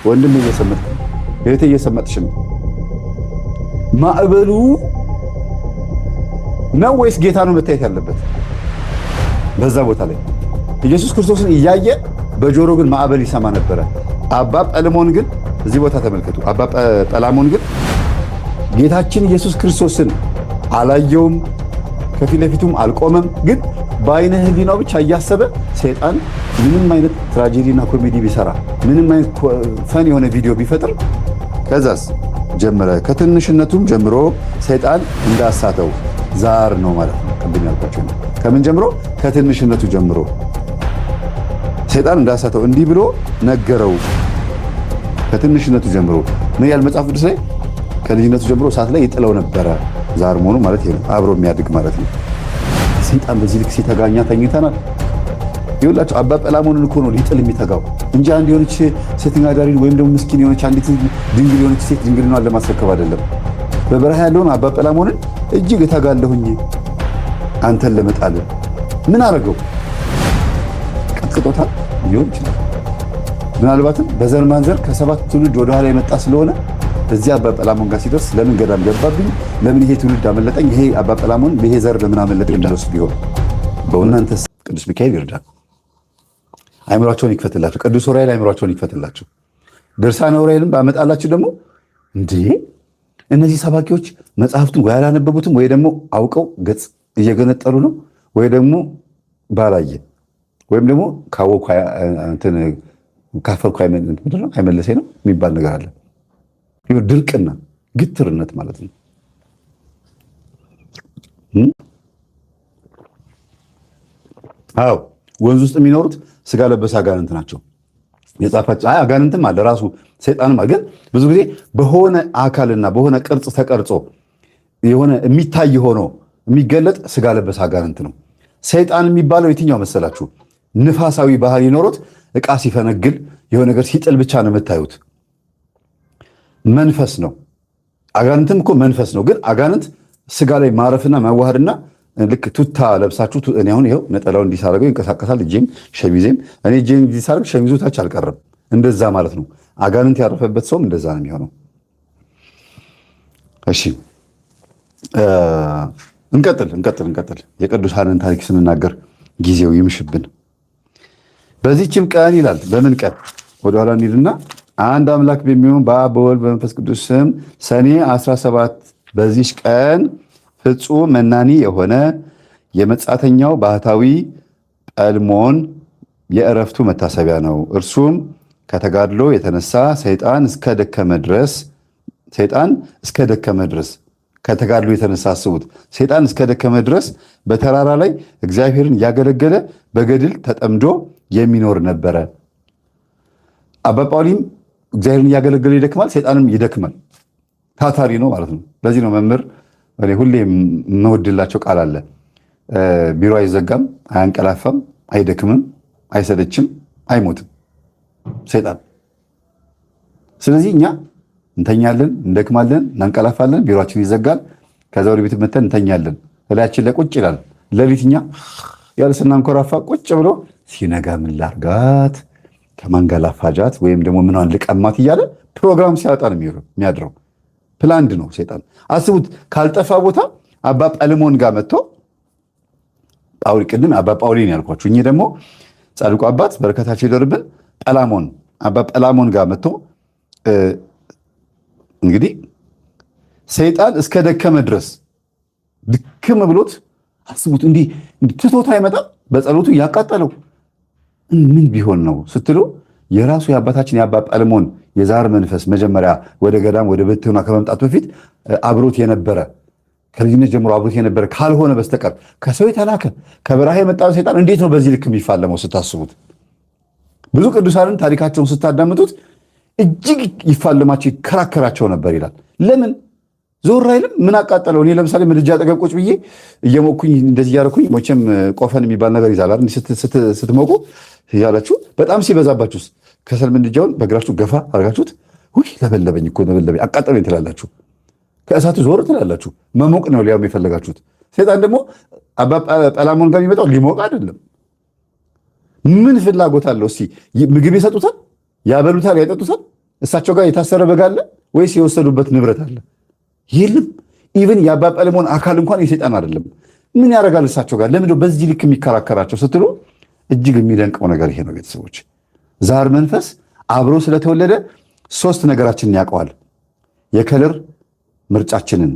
ወንድም እየሰመጥክ እህቴ እየሰመጥሽ ነው። ማዕበሉ ነው ወይስ ጌታ ነው መታየት ያለበት? በዛ ቦታ ላይ ኢየሱስ ክርስቶስን እያየ በጆሮ ግን ማዕበል ይሰማ ነበረ። አባ ጰለሞን ግን እዚህ ቦታ ተመልከቱ። አባ ጰላሞን ግን ጌታችን ኢየሱስ ክርስቶስን አላየውም፣ ከፊት ለፊቱም አልቆመም። ግን በአይነ ህሊናው ብቻ እያሰበ ሰይጣን ምንም አይነት ትራጀዲና ኮሜዲ ቢሰራ፣ ምንም አይነት ፈን የሆነ ቪዲዮ ቢፈጥር ከዛስ ጀመረ። ከትንሽነቱም ጀምሮ ሰይጣን እንዳሳተው ዛር ነው ማለት ነው። ቅድም ያልኳቸው ነው። ከምን ጀምሮ? ከትንሽነቱ ጀምሮ ሰይጣን እንዳሳተው እንዲህ ብሎ ነገረው። ከትንሽነቱ ጀምሮ ምን ያህል መጽሐፍ ቅዱስ ላይ ከልጅነቱ ጀምሮ እሳት ላይ ይጥለው ነበረ። ዛር መሆኑ ማለት ይሄ ነው፣ አብሮ የሚያድግ ማለት ነው። ሰይጣን በዚህ ልክ ሲተጋኛ ተኝተናል። ይኸውላችሁ አባ ጰላሞንን እኮ ነው ሊጥል የሚተጋው እንጂ አንድ የሆነች ሴተኛ አዳሪ ወይም ደግሞ ምስኪን የሆነች አንዲት ድንግል የሆነች ሴት ድንግልናዋን ለማስረከብ አይደለም። በበረሃ ያለውን አባ ጰላሞንን እጅግ እተጋለሁኝ አንተን ለመጣል። ምን አደረገው? ቀጥቅጦታል ሊሆን ይችላል። ምናልባትም በዘር ማንዘር ከሰባት ትውልድ ወደኋላ የመጣ ስለሆነ እዚህ አባ ጰላሞን ጋር ሲደርስ ለምን ገዳም ገባብኝ፣ ለምን ይሄ ትውልድ አመለጠኝ፣ ይሄ አባ ጰላሞን ይሄ ዘር ለምን አመለጠኝ እንደረሱ ቢሆን በእናንተስ ቅዱስ ሚካኤል ይርዳል። አይምሯቸውን ይክፈትላቸው። ቅዱስ ዑራኤል አይምሯቸውን ይክፈትላቸው። ድርሳነ ዑራኤልን ባመጣላችሁ ደግሞ እንዴ እነዚህ ሰባኪዎች መጽሐፍቱን ወይ አላነበቡትም ወይ ደግሞ አውቀው ገጽ እየገነጠሉ ነው ወይ ደግሞ ባላየ ወይም ደግሞ ካወኩ ካፈርኩ አይመለሰኝ ነው የሚባል ነገር አለ። ድርቅና ግትርነት ማለት ነው። አዎ ወንዝ ውስጥ የሚኖሩት ስጋ ለበስ አጋንንት ናቸው። የጻፋቸው አጋንንትም አለ ራሱ ሰይጣንም ግን ብዙ ጊዜ በሆነ አካልና በሆነ ቅርጽ ተቀርጾ የሆነ የሚታይ ሆኖ የሚገለጥ ስጋ ለበስ አጋንንት ነው። ሰይጣን የሚባለው የትኛው መሰላችሁ? ንፋሳዊ ባህሪ ኖሮት ዕቃ ሲፈነግል የሆነ ነገር ሲጥል ብቻ ነው የምታዩት። መንፈስ ነው። አጋንንትም እኮ መንፈስ ነው። ግን አጋንንት ስጋ ላይ ማረፍና መዋሃድና ልክ ቱታ ለብሳችሁ እኔ አሁን ይኸው ነጠላው እንዲሳረገው ይንቀሳቀሳል። እጄም ሸሚዜም እኔ እጄም እንዲሳረግ ሸሚዙ ታች አልቀረም። እንደዛ ማለት ነው። አጋንንት ያረፈበት ሰውም እንደዛ ነው የሚሆነው። እሺ እንቀጥል። የቅዱሳንን ታሪክ ስንናገር ጊዜው ይምሽብን። በዚህችም ቀን ይላል። በምን ቀን? ወደኋላ እንሂድና አንድ አምላክ በሚሆን በአብ በወልድ በመንፈስ ቅዱስ ስም ሰኔ 17 በዚች ቀን ፍጹም መናኒ የሆነ የመጻተኛው ባህታዊ ጰልሞን የእረፍቱ መታሰቢያ ነው። እርሱም ከተጋድሎ የተነሳ ሰይጣን እስከ ደከመ ድረስ ከተጋድሎ የተነሳ አስቡት። ሰይጣን እስከ ደከመ ድረስ በተራራ ላይ እግዚአብሔርን እያገለገለ በገድል ተጠምዶ የሚኖር ነበረ። አባ ጳውሊም እግዚአብሔርን እያገለገለ ይደክማል፣ ሰይጣንም ይደክማል። ታታሪ ነው ማለት ነው። ለዚህ ነው መምህር ሁሌ የምወድላቸው ቃል አለ። ቢሮ አይዘጋም፣ አያንቀላፋም፣ አይደክምም፣ አይሰለችም፣ አይሞትም ሰይጣን። ስለዚህ እኛ እንተኛለን፣ እንደክማለን፣ እናንቀላፋለን፣ ቢሮችን ይዘጋል። ከዛ ወደ ቤት መተን እንተኛለን። እላያችን ላይ ቁጭ ይላል። ሌሊት እኛ ያለ ስናንኮራፋ ቁጭ ብሎ ሲነጋ ምን ላርጋት ከማንገላፋጃት ወይም ደግሞ ምኗን ልቀማት እያለ ፕሮግራም ሲያወጣ ነው የሚያድረው። ፕላንድ ነው ሰይጣን። አስቡት። ካልጠፋ ቦታ አባ ጰልሞን ጋር መጥቶ ቅድም አባ ጳውሊን ያልኳችሁ እኚህ ደግሞ ጻድቁ አባት በረከታቸው ይደርብን ጰላሞን አባ ጰላሞን ጋር መጥቶ እንግዲህ ሰይጣን እስከ ደከመ ድረስ ድክም ብሎት አስቡት። እንዲህ ትቶት አይመጣም። በጸሎቱ እያቃጠለው ምን ቢሆን ነው ስትሉ የራሱ የአባታችን የአባ ጰልሞን የዛር መንፈስ መጀመሪያ ወደ ገዳም ወደ ብሕትውና ከመምጣቱ በፊት አብሮት የነበረ ከልጅነት ጀምሮ አብሮት የነበረ ካልሆነ በስተቀር ከሰው የተላከ ከበረሃ የመጣ ሰይጣን እንዴት ነው በዚህ ልክ የሚፋለመው ስታስቡት? ብዙ ቅዱሳንን ታሪካቸውን ስታዳምጡት እጅግ ይፋለማቸው ይከራከራቸው ነበር ይላል። ለምን ዞር አይልም? ምን አቃጠለው? እኔ ለምሳሌ ምድጃ አጠገብ ቁጭ ብዬ እየሞኩኝ እንደዚህ እያደረኩኝ መቼም ቆፈን የሚባል ነገር ይዛል ስትሞቁ እያላችሁ በጣም ሲበዛባችሁስ ከሰል ምድጃውን በእግራችሁ ገፋ አድርጋችሁት ውይ ለበለበኝ እኮ ለበለበኝ አቃጠለኝ ትላላችሁ። ከእሳቱ ዞር ትላላችሁ። መሞቅ ነው ሊያውም የፈለጋችሁት። ሰይጣን ደግሞ አባ ጰላሞን ጋር የሚመጣው ሊሞቅ አይደለም። ምን ፍላጎት አለው? እስኪ ምግብ ይሰጡታል፣ ያበሉታል፣ ያጠጡታል። እሳቸው ጋር የታሰረ በግ አለ ወይስ የወሰዱበት ንብረት አለ? የለም። ኢቭን የአባ ጰለሞን አካል እንኳን የሰይጣን አይደለም። ምን ያደርጋል እሳቸው ጋር? ለምንድነው በዚህ ልክ የሚከራከራቸው ስትሉ እጅግ የሚደንቀው ነገር ይሄ ነው ቤተሰቦች። ዛር መንፈስ አብሮ ስለተወለደ 3 ነገራችንን ያውቀዋል። የከለር ምርጫችንን፣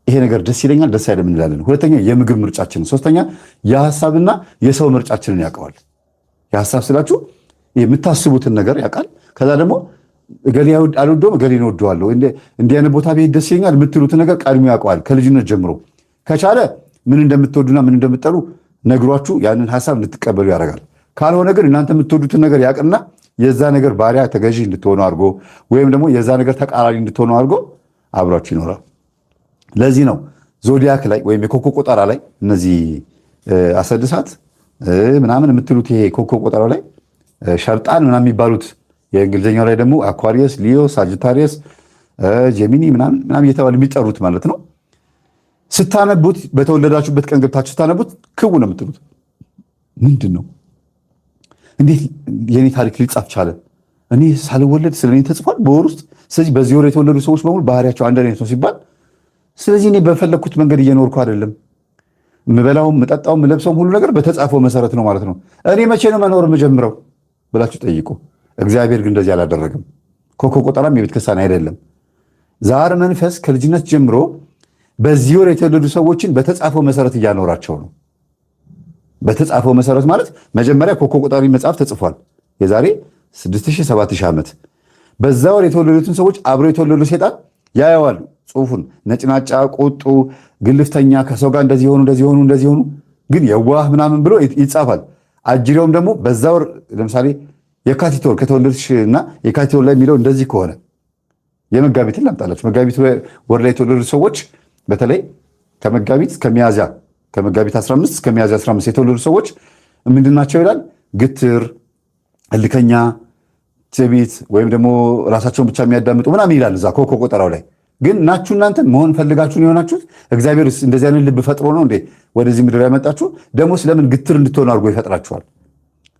ይሄ ነገር ደስ ይለኛል ደስ አይልም እንላለን። ሁለተኛ የምግብ ምርጫችንን፣ ሶስተኛ የሐሳብና የሰው ምርጫችንን ያውቀዋል። የሐሳብ ስላችሁ የምታስቡትን ነገር ያውቃል። ከዛ ደግሞ እገሌ አልወደውም እገሌን እወደዋለሁ፣ እንዲህ አይነት ቦታ ብሄድ ደስ ይለኛል የምትሉትን ነገር ቀድሞ ያውቀዋል ከልጅነት ጀምሮ። ከቻለ ምን እንደምትወዱና ምን እንደምትጠሉ ነግሯችሁ ያንን ሐሳብ እንድትቀበሉ ያደርጋል። ካልሆነ ግን እናንተ የምትወዱትን ነገር ያውቅና የዛ ነገር ባሪያ ተገዢ እንድትሆኑ አድርጎ ወይም ደግሞ የዛ ነገር ተቃራኒ እንድትሆኑ አድርጎ አብሯችሁ ይኖራል። ለዚህ ነው ዞዲያክ ላይ ወይም የኮከብ ቆጠራ ላይ እነዚህ አሰድሳት ምናምን የምትሉት ይሄ ኮከብ ቆጠራው ላይ ሸርጣን ምናምን የሚባሉት የእንግሊዝኛው ላይ ደግሞ አኳሪየስ፣ ሊዮ፣ ሳጅታሪየስ፣ ጄሚኒ ምናምን እየተባሉ የሚጠሩት ማለት ነው። ስታነቡት በተወለዳችሁበት ቀን ገብታችሁ ስታነቡት ክው ነው የምትሉት። ምንድን ነው እንዴት የኔ ታሪክ ሊጻፍ ቻለ? እኔ ሳልወለድ ስለኔ ተጽፏል በወር ውስጥ። ስለዚህ በዚህ ወር የተወለዱ ሰዎች በሙሉ ባህሪያቸው አንድ አይነት ነው ሲባል፣ ስለዚህ እኔ በፈለግኩት መንገድ እየኖርኩ አይደለም። ምበላውም ምጠጣውም ምለብሰውም ሁሉ ነገር በተጻፈው መሰረት ነው ማለት ነው። እኔ መቼ ነው መኖር የምጀምረው ብላችሁ ጠይቁ። እግዚአብሔር ግን እንደዚህ አላደረግም። ኮከብ ቆጠራም የቤተ ክርስቲያን አይደለም። ዛር መንፈስ ከልጅነት ጀምሮ በዚህ ወር የተወለዱ ሰዎችን በተጻፈው መሰረት እያኖራቸው ነው። በተጻፈው መሰረት ማለት መጀመሪያ ኮከብ ቆጣሪ መጽሐፍ ተጽፏል የዛሬ 6000 7000 ዓመት። በዛ ወር የተወለዱትን ሰዎች አብረው የተወለዱ ሴጣን ያየዋሉ ጽሑፉን። ነጭናጫ፣ ቁጡ፣ ግልፍተኛ፣ ከሰው ጋር እንደዚህ ሆኑ ግን የዋህ ምናምን ብሎ ይጻፋል። አጅሬውም ደግሞ በዛ ወር ለምሳሌ የካቲት ወር ከተወለድሽና የካቲት ወር ላይ የሚለው እንደዚህ ከሆነ የመጋቢትን ላምጣላችሁ። መጋቢት ወር ላይ የተወለዱ ሰዎች በተለይ ከመጋቢት 15 እስከ ሚያዝያ 15 የተወለዱ ሰዎች ምንድናቸው ይላል? ግትር፣ እልከኛ፣ ትዕቢት ወይም ደግሞ ራሳቸውን ብቻ የሚያዳምጡ ምናምን ይላል እዛ ኮከብ ቆጠራው ላይ። ግን ናችሁ እናንተ መሆን ፈልጋችሁን የሆናችሁት? እግዚአብሔር እንደዚህ አይነት ልብ ፈጥሮ ነው እንዴ ወደዚህ ምድር ያመጣችሁ? ደግሞስ ለምን ግትር እንድትሆኑ አድርጎ ይፈጥራችኋል?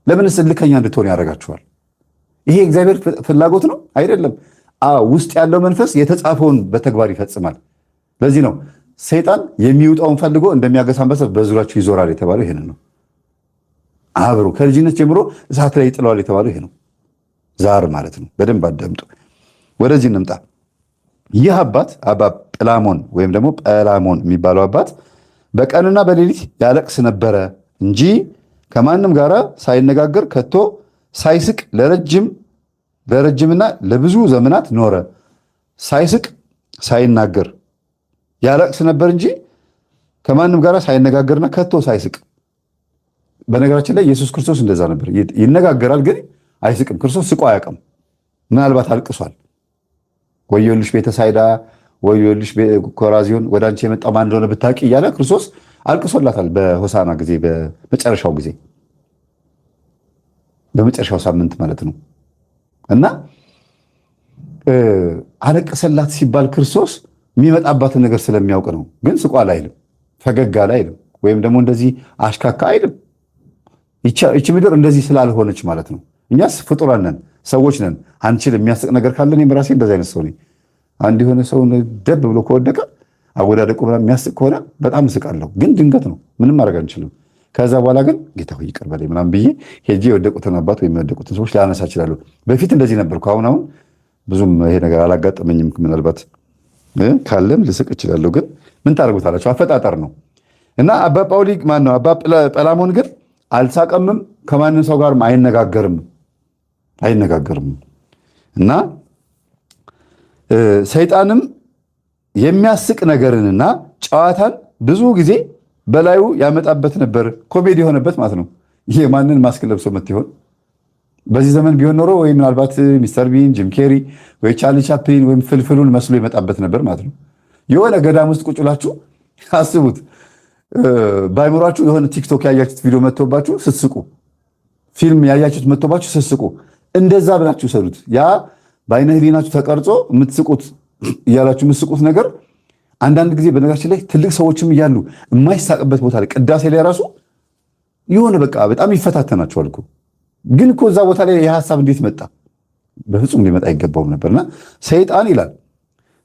ለምንስ እልከኛ እንድትሆኑ ያደርጋችኋል? ይሄ እግዚአብሔር ፍላጎት ነው አይደለም። ውስጥ ያለው መንፈስ የተጻፈውን በተግባር ይፈጽማል። ለዚህ ነው ሰይጣን የሚውጣውን ፈልጎ እንደሚያገሳ አንበሳ በዙሪያችሁ ይዞራል የተባለው ይሄንን ነው። አብሮ ከልጅነት ጀምሮ እሳት ላይ ይጥለዋል የተባለው ይሄ ነው። ዛር ማለት ነው። በደንብ አዳምጡ። ወደዚህ እንምጣ። ይህ አባት አባ ጰላሞን ወይም ደግሞ ጰላሞን የሚባለው አባት በቀንና በሌሊት ያለቅስ ነበረ እንጂ ከማንም ጋር ሳይነጋገር ከቶ ሳይስቅ ለረጅምና ለብዙ ዘመናት ኖረ። ሳይስቅ ሳይናገር ያለቅስ ነበር እንጂ ከማንም ጋር ሳይነጋገርና ከቶ ሳይስቅ። በነገራችን ላይ ኢየሱስ ክርስቶስ እንደዛ ነበር። ይነጋገራል ግን አይስቅም። ክርስቶስ ስቆ አያውቅም። ምናልባት አልቅሷል። ወዮልሽ ቤተሳይዳ፣ ወዮልሽ ኮራዚዮን፣ ወደ አንቺ የመጣው ማን እንደሆነ ብታውቂ እያለ ክርስቶስ አልቅሶላታል። በሆሳና ጊዜ በመጨረሻው ጊዜ በመጨረሻው ሳምንት ማለት ነው። እና አለቀሰላት ሲባል ክርስቶስ የሚመጣባትን ነገር ስለሚያውቅ ነው። ግን ስቋል አይልም፣ ፈገግ አለ አይልም፣ ወይም ደግሞ እንደዚህ አሽካካ አይልም። ይቺ ምድር እንደዚህ ስላልሆነች ማለት ነው። እኛስ ፍጡራን ነን፣ ሰዎች ነን። አንችል የሚያስቅ ነገር ካለ እኔም ራሴ እንደዚህ አይነት ሰው ነኝ። አንድ የሆነ ሰው ደብ ብሎ ከወደቀ አወዳደቁ የሚያስቅ ከሆነ በጣም እስቃለሁ። ግን ድንገት ነው፣ ምንም ማድረግ አንችልም። ከዛ በኋላ ግን ጌታ ሆይ ይቅር በለኝ ምናምን ብዬ ሄጄ የወደቁትን አባት ወይም የወደቁትን ሰዎች ላነሳ እችላለሁ። በፊት እንደዚህ ነበርኩ። አሁን ብዙም ይሄ ነገር አላጋጠመኝም። ምናልባት ካለም ልስቅ እችላለሁ። ግን ምን ታደርጉታላችሁ? አፈጣጠር ነው። እና አባ ጳውሊ ማነው አባ ጰላሞን ግን አልሳቀምም፣ ከማንም ሰው ጋርም አይነጋገርም። እና ሰይጣንም የሚያስቅ ነገርንና ጨዋታን ብዙ ጊዜ በላዩ ያመጣበት ነበር። ኮሜዲ የሆነበት ማለት ነው። ይሄ ማንን ማስክ ለብሶ መት ይሆን? በዚህ ዘመን ቢሆን ኖሮ ወይ ምናልባት ሚስተር ቢን፣ ጂም ኬሪ ወይ ቻርሊ ቻፕሊን ወይም ፍልፍሉን መስሎ ይመጣበት ነበር ማለት ነው። የሆነ ገዳም ውስጥ ቁጭ ብላችሁ አስቡት። ባይሞራችሁ የሆነ ቲክቶክ ያያችሁት ቪዲዮ መጥቶባችሁ ስትስቁ፣ ፊልም ያያችሁት መጥቶባችሁ ስትስቁ፣ እንደዛ ብላችሁ ሰዱት። ያ በአይነ ህሊናችሁ ተቀርጾ የምትስቁት እያላችሁ የምትስቁት ነገር አንዳንድ ጊዜ በነገራችን ላይ ትልቅ ሰዎችም እያሉ የማይሳቅበት ቦታ ላይ ቅዳሴ ላይ ራሱ የሆነ በቃ በጣም ይፈታተናቸዋል እኮ። ግን እኮ እዛ ቦታ ላይ የሀሳብ እንዴት መጣ? በፍጹም ሊመጣ አይገባውም ነበርና ሰይጣን ይላል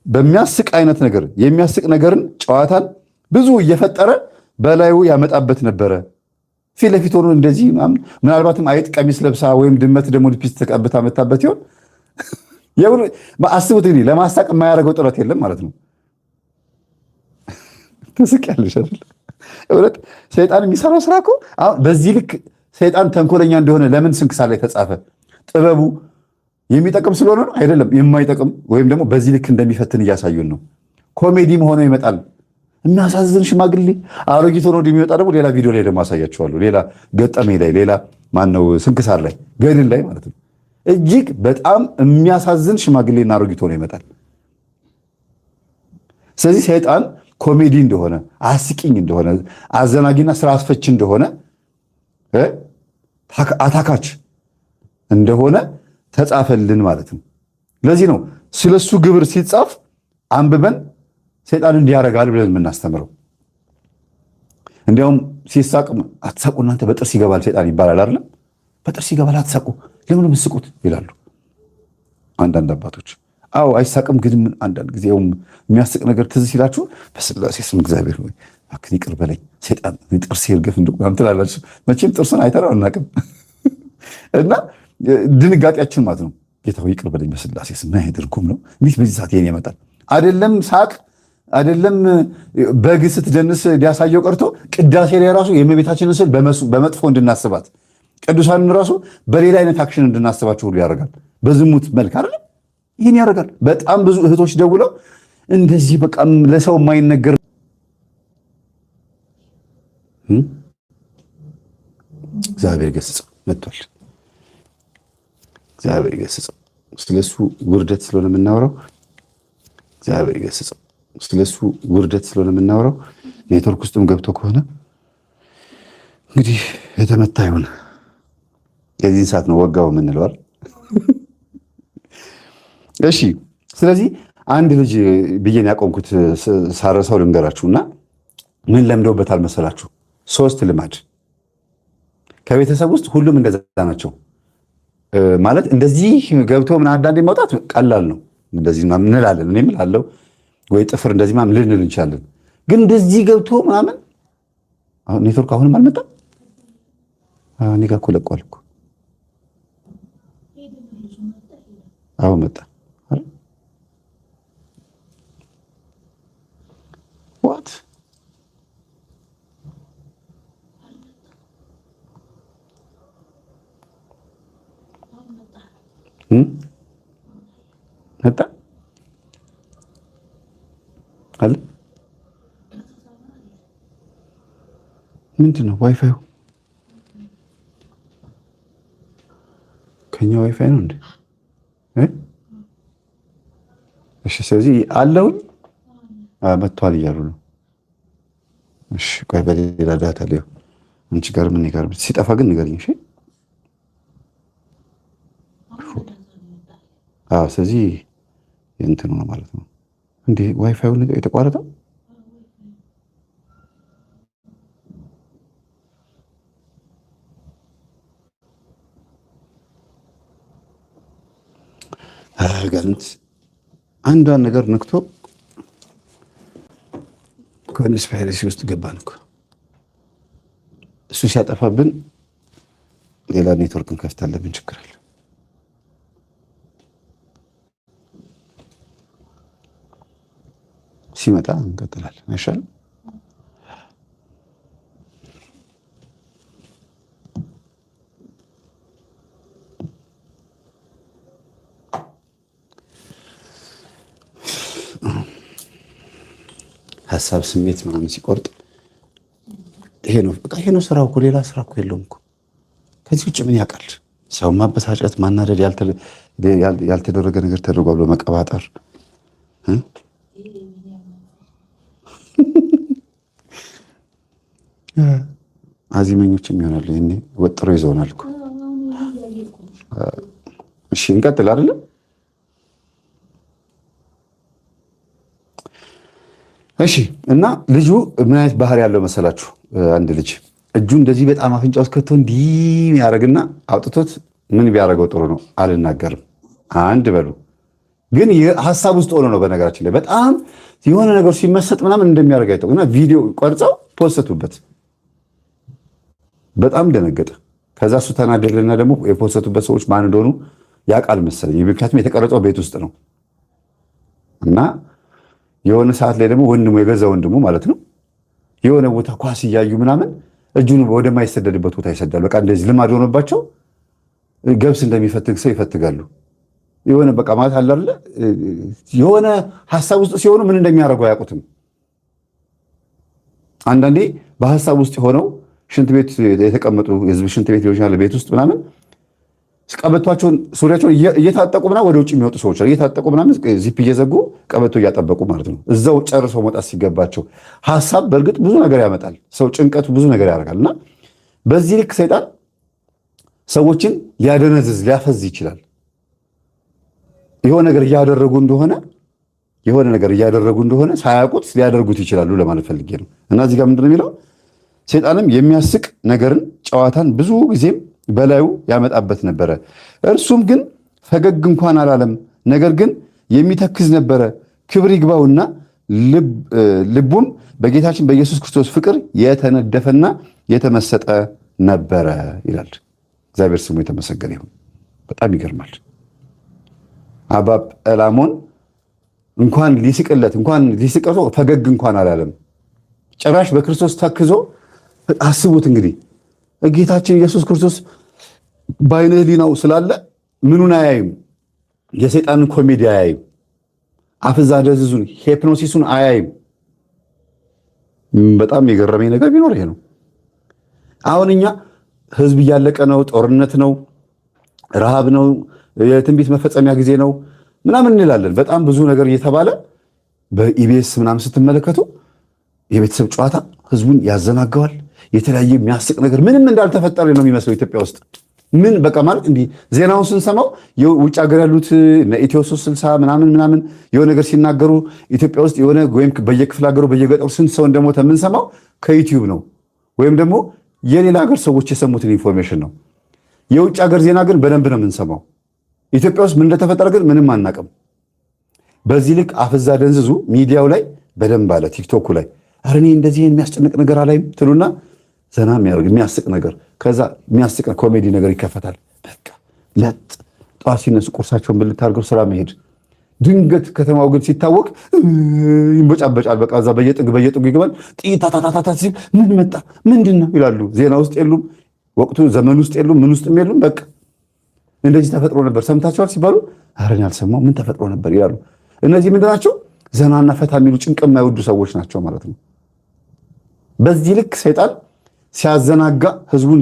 በሚያስቅ አይነት ነገር የሚያስቅ ነገርን ጨዋታን ብዙ እየፈጠረ በላዩ ያመጣበት ነበረ። ፊት ለፊት ሆኖ እንደዚህ ምናልባትም አይጥ ቀሚስ ለብሳ ወይም ድመት ደግሞ ሊፕስቲክ ተቀብታ መታበት ይሆን? አስቡት እንግዲህ ለማሳቅ የማያደርገው ጥረት የለም ማለት ነው። ትስቂያለሽ አይደል? እውነት ሰይጣን የሚሰራው ስራ እኮ አሁን በዚህ ልክ ሰይጣን ተንኮለኛ እንደሆነ ለምን ስንክሳር ላይ ተጻፈ? ጥበቡ የሚጠቅም ስለሆነ ነው አይደለም። የማይጠቅም ወይም ደግሞ በዚህ ልክ እንደሚፈትን እያሳዩን ነው። ኮሜዲም ሆኖ ይመጣል። የሚያሳዝን ሽማግሌ አሮጊት ሆኖ እንደሚመጣ ደግሞ ሌላ ቪዲዮ ላይ ደግሞ አሳያቸዋለሁ። ሌላ ገጠሜ ላይ ሌላ ማነው ስንክሳር ላይ ገድል ላይ ማለት ነው። እጅግ በጣም የሚያሳዝን ሽማግሌና አሮጊት ሆኖ ይመጣል። ስለዚህ ሰይጣን ኮሜዲ እንደሆነ አስቂኝ እንደሆነ አዘናጊና ስራ አስፈች እንደሆነ አታካች እንደሆነ ተጻፈልን ማለት ነው። ለዚህ ነው ስለሱ ግብር ሲጻፍ አንብበን ሰይጣን እንዲያረጋል ብለን የምናስተምረው። እንዲያውም ሲሳቅ አትሳቁ እናንተ በጥርስ ይገባል ሰይጣን ይባላል አይደለም? በጥርስ ይገባል አትሳቁ፣ ለምን ምስቁት ይላሉ አንዳንድ አባቶች። አዎ አይሳቅም፣ ግን አንዳንድ ጊዜ የሚያስቅ ነገር ትዝ ሲላችሁ በስላሴ ስም እግዚአብሔር ሆይ እባክህ ይቅር በለኝ ሰይጣን ጥርስ ይርገፍ እንደው ትላላችሁ። መቼም ጥርስን አይተነው አናውቅም እና ድንጋጤያችን ማለት ነው። ጌታ ሆይ ይቅር በለኝ በስላሴ ስም ምን ያደርጉም ነው እንዴት በዚህ ሰዓት ይሄን ያመጣል? አይደለም ሳቅ አይደለም በግ ስትደንስ ሊያሳየው ቀርቶ ቅዳሴ ላይ ራሱ የእመቤታችንን ስዕል በመጥፎ እንድናስባት ቅዱሳንን ራሱ በሌላ አይነት አክሽን እንድናስባቸው ሁሉ ያደርጋል። በዝሙት መልክ አይደለም ይህን ያደርጋል። በጣም ብዙ እህቶች ደውለው እንደዚህ በቃ ለሰው የማይነገር እግዚአብሔር ገስጸው መጥቷል። እግዚአብሔር ገስጸው ስለሱ ውርደት ስለሆነ የምናወራው እግዚአብሔር ገስጸው ስለሱ ውርደት ስለሆነ የምናወራው ኔትወርክ ውስጥም ገብቶ ከሆነ እንግዲህ የተመታ ይሆን። የዚህን ሰዓት ነው ወጋው የምንለው አይደል? እሺ ስለዚህ አንድ ልጅ ብዬን ያቆምኩት ሳረሳው ልንገራችሁና ምን ለምደውበታል መሰላችሁ? 3 ልማድ ከቤተሰብ ውስጥ ሁሉም እንደዛ ናቸው። ማለት እንደዚህ ገብቶ ምን አንዳንዴ መውጣት ቀላል ነው። እንደዚህ እንላለን፣ እኔም እላለሁ ወይ ጥፍር እንደዚህ ምናምን ልንል እንችላለን። ግን እንደዚህ ገብቶ ምናምን አሁን ኔትወርክ አሁንም አልመጣም። እኔ ጋር እኮ ለቋል እኮ አሁን መጣ። ዋት መጣ አለ። ምንድን ነው ዋይፋዩ? ከኛ ዋይፋይ ነው እንዴ? እሺ ስለዚህ አለውኝ መጥቷል እያሉ ነው። እሺ ቆይ በሌላ ዳታ ላይ አንቺ ጋር ምን ይጋር ሲጠፋ ግን ንገሪኝ። እሺ ስለዚህ እንትኑ ነው ማለት ነው እንዴ ዋይፋዩ ነገር የተቋረጠው? ጋንት አንዷን ነገር ነክቶ ኮንስፓይረሲ ውስጥ ገባን እኮ። እሱ ሲያጠፋብን ሌላ ኔትወርክ እንከፍታለን። ምን ችግር አለ? ሲመጣ እንቀጥላለን። አይሻልም? ሀሳብ ስሜት ምናምን ሲቆርጥ ይሄ ነው በቃ ይሄ ነው ስራው እኮ። ሌላ ስራ እኮ የለውም እኮ። ከዚህ ውጭ ምን ያውቃል? ሰው ማበሳጨት፣ ማናደድ፣ ያልተደረገ ነገር ተደርጓ ብሎ መቀባጠር አዚመኞችም ይሆናሉ። ይሄኔ ወጥሮ ይዘውናል እኮ። እሺ እንቀጥል አይደለም? እሺ እና ልጁ ምን አይነት ባህሪ ያለው መሰላችሁ? አንድ ልጅ እጁ እንደዚህ በጣም አፍንጫ ውስጥ ከቶ እንዲህ ያደርግና አውጥቶት ምን ቢያደርገው ጥሩ ነው? አልናገርም አንድ በሉ። ግን ሀሳብ ውስጥ ሆኖ ነው። በነገራችን ላይ በጣም የሆነ ነገር ሲመሰጥ ምናምን እንደሚያደርግ አይተው እና ቪዲዮ ቀርጸው ፖስተቱበት። በጣም ደነገጠ። ከዛ እሱ ተናደደና ደግሞ የፖስተቱበት ሰዎች ማን እንደሆኑ ያውቃል መሰለኝ። ምክንያቱም የተቀረጸው ቤት ውስጥ ነው እና የሆነ ሰዓት ላይ ደግሞ ወንድሙ የገዛ ወንድሙ ማለት ነው የሆነ ቦታ ኳስ እያዩ ምናምን እጁን ወደማይሰደድበት ቦታ ይሰዳል። በቃ እንደዚህ ልማድ ሆኖባቸው ገብስ እንደሚፈትግ ሰው ይፈትጋሉ። የሆነ በቃ ማለት አለ አይደለ የሆነ ሐሳብ ውስጥ ሲሆኑ ምን እንደሚያደርጉ አያውቁትም። አንዳንዴ በሐሳብ ውስጥ ሆነው ሽንት ቤት የተቀመጡ የህዝብ ሽንት ቤት ሊሆን ይችላል ቤት ውስጥ ምናምን ቀበቷቸውን ሱሪያቸውን እየታጠቁ ምናምን ወደ ውጭ የሚወጡ ሰዎች አሉ። እየታጠቁ ምናምን ዚፕ እየዘጉ ቀበቶ እያጠበቁ ማለት ነው። እዛው ጨርሰው መውጣት ሲገባቸው ሐሳብ በእርግጥ ብዙ ነገር ያመጣል። ሰው ጭንቀቱ ብዙ ነገር ያደርጋል እና በዚህ ልክ ሰይጣን ሰዎችን ሊያደነዝዝ ሊያፈዝ ይችላል። የሆነ ነገር እያደረጉ እንደሆነ ሳያውቁት ሊያደርጉት ይችላሉ ለማለት ፈልጌ ነው። እና እዚህ ጋር ምንድን ነው የሚለው? ሰይጣንም የሚያስቅ ነገርን ጨዋታን ብዙ ጊዜም በላዩ ያመጣበት ነበረ። እርሱም ግን ፈገግ እንኳን አላለም። ነገር ግን የሚተክዝ ነበረ። ክብር ይግባውና ልቡም በጌታችን በኢየሱስ ክርስቶስ ፍቅር የተነደፈና የተመሰጠ ነበረ ይላል። እግዚአብሔር ስሙ የተመሰገነ ይሁን። በጣም ይገርማል። አባ ጰላሞን እንኳን ሊስቅቶ ፈገግ እንኳን አላለም። ጭራሽ በክርስቶስ ተክዞ አስቡት እንግዲህ ጌታችን ኢየሱስ ክርስቶስ በዓይነ ሕሊናው ስላለ ምኑን አያይም? የሰይጣንን ኮሜዲ አያይም። አፍዛ ደዝዙን ሄፕኖሲሱን አያይም። በጣም የገረመኝ ነገር ቢኖር ይሄ ነው። አሁን እኛ ህዝብ እያለቀ ነው፣ ጦርነት ነው፣ ረሃብ ነው፣ የትንቢት መፈጸሚያ ጊዜ ነው ምናምን እንላለን። በጣም ብዙ ነገር እየተባለ በኢቢኤስ ምናምን ስትመለከቱ የቤተሰብ ጨዋታ ህዝቡን ያዘናገዋል። የተለያየ የሚያስቅ ነገር ምንም እንዳልተፈጠረ ነው የሚመስለው ኢትዮጵያ ውስጥ። ምን በቃ ማለት እንዲህ ዜናውን ስንሰማው የውጭ ሀገር ያሉት ኢትዮ 360 ምናምን የሆነ ነገር ሲናገሩ ኢትዮጵያ ውስጥ የሆነ ወይም በየክፍለ ሀገሩ በየገጠሩ ስንት ሰው እንደሞተ የምንሰማው ከዩቲዩብ ነው፣ ወይም ደግሞ የሌላ ሀገር ሰዎች የሰሙትን ኢንፎርሜሽን ነው። የውጭ ሀገር ዜና ግን በደንብ ነው የምንሰማው። ኢትዮጵያ ውስጥ ምን እንደተፈጠረ ግን ምንም አናቅም። በዚህ ልክ አፍዛ ደንዝዙ ሚዲያው ላይ በደንብ አለ። ቲክቶኩ ላይ ኧረ እኔ እንደዚህ የሚያስጨንቅ ነገር አላይም ትሉና ዘና የሚያደርግ የሚያስቅ ነገር፣ ከዛ የሚያስቅ ኮሜዲ ነገር ይከፈታል። በቃ ለጥ ጠዋት ሲነሱ ቁርሳቸውን ብልት አድርገው ስራ መሄድ። ድንገት ከተማው ግን ሲታወቅ ይንበጫበጫል። በቃ እዛ በየጥግ ይገባል። ጥይት ታታታታ ሲል ምን መጣ ምንድን ነው ይላሉ። ዜና ውስጥ የሉም፣ ወቅቱ ዘመን ውስጥ የሉም፣ ምን ውስጥም የሉም። በቃ እንደዚህ ተፈጥሮ ነበር ሰምታችኋል ሲባሉ ኧረ እኔ አልሰማሁም ምን ተፈጥሮ ነበር ይላሉ። እነዚህ ምንድን ናቸው? ዘናና ፈታ የሚሉ ጭንቅ የማይወዱ ሰዎች ናቸው ማለት ነው። በዚህ ልክ ሰይጣን ሲያዘናጋ ህዝቡን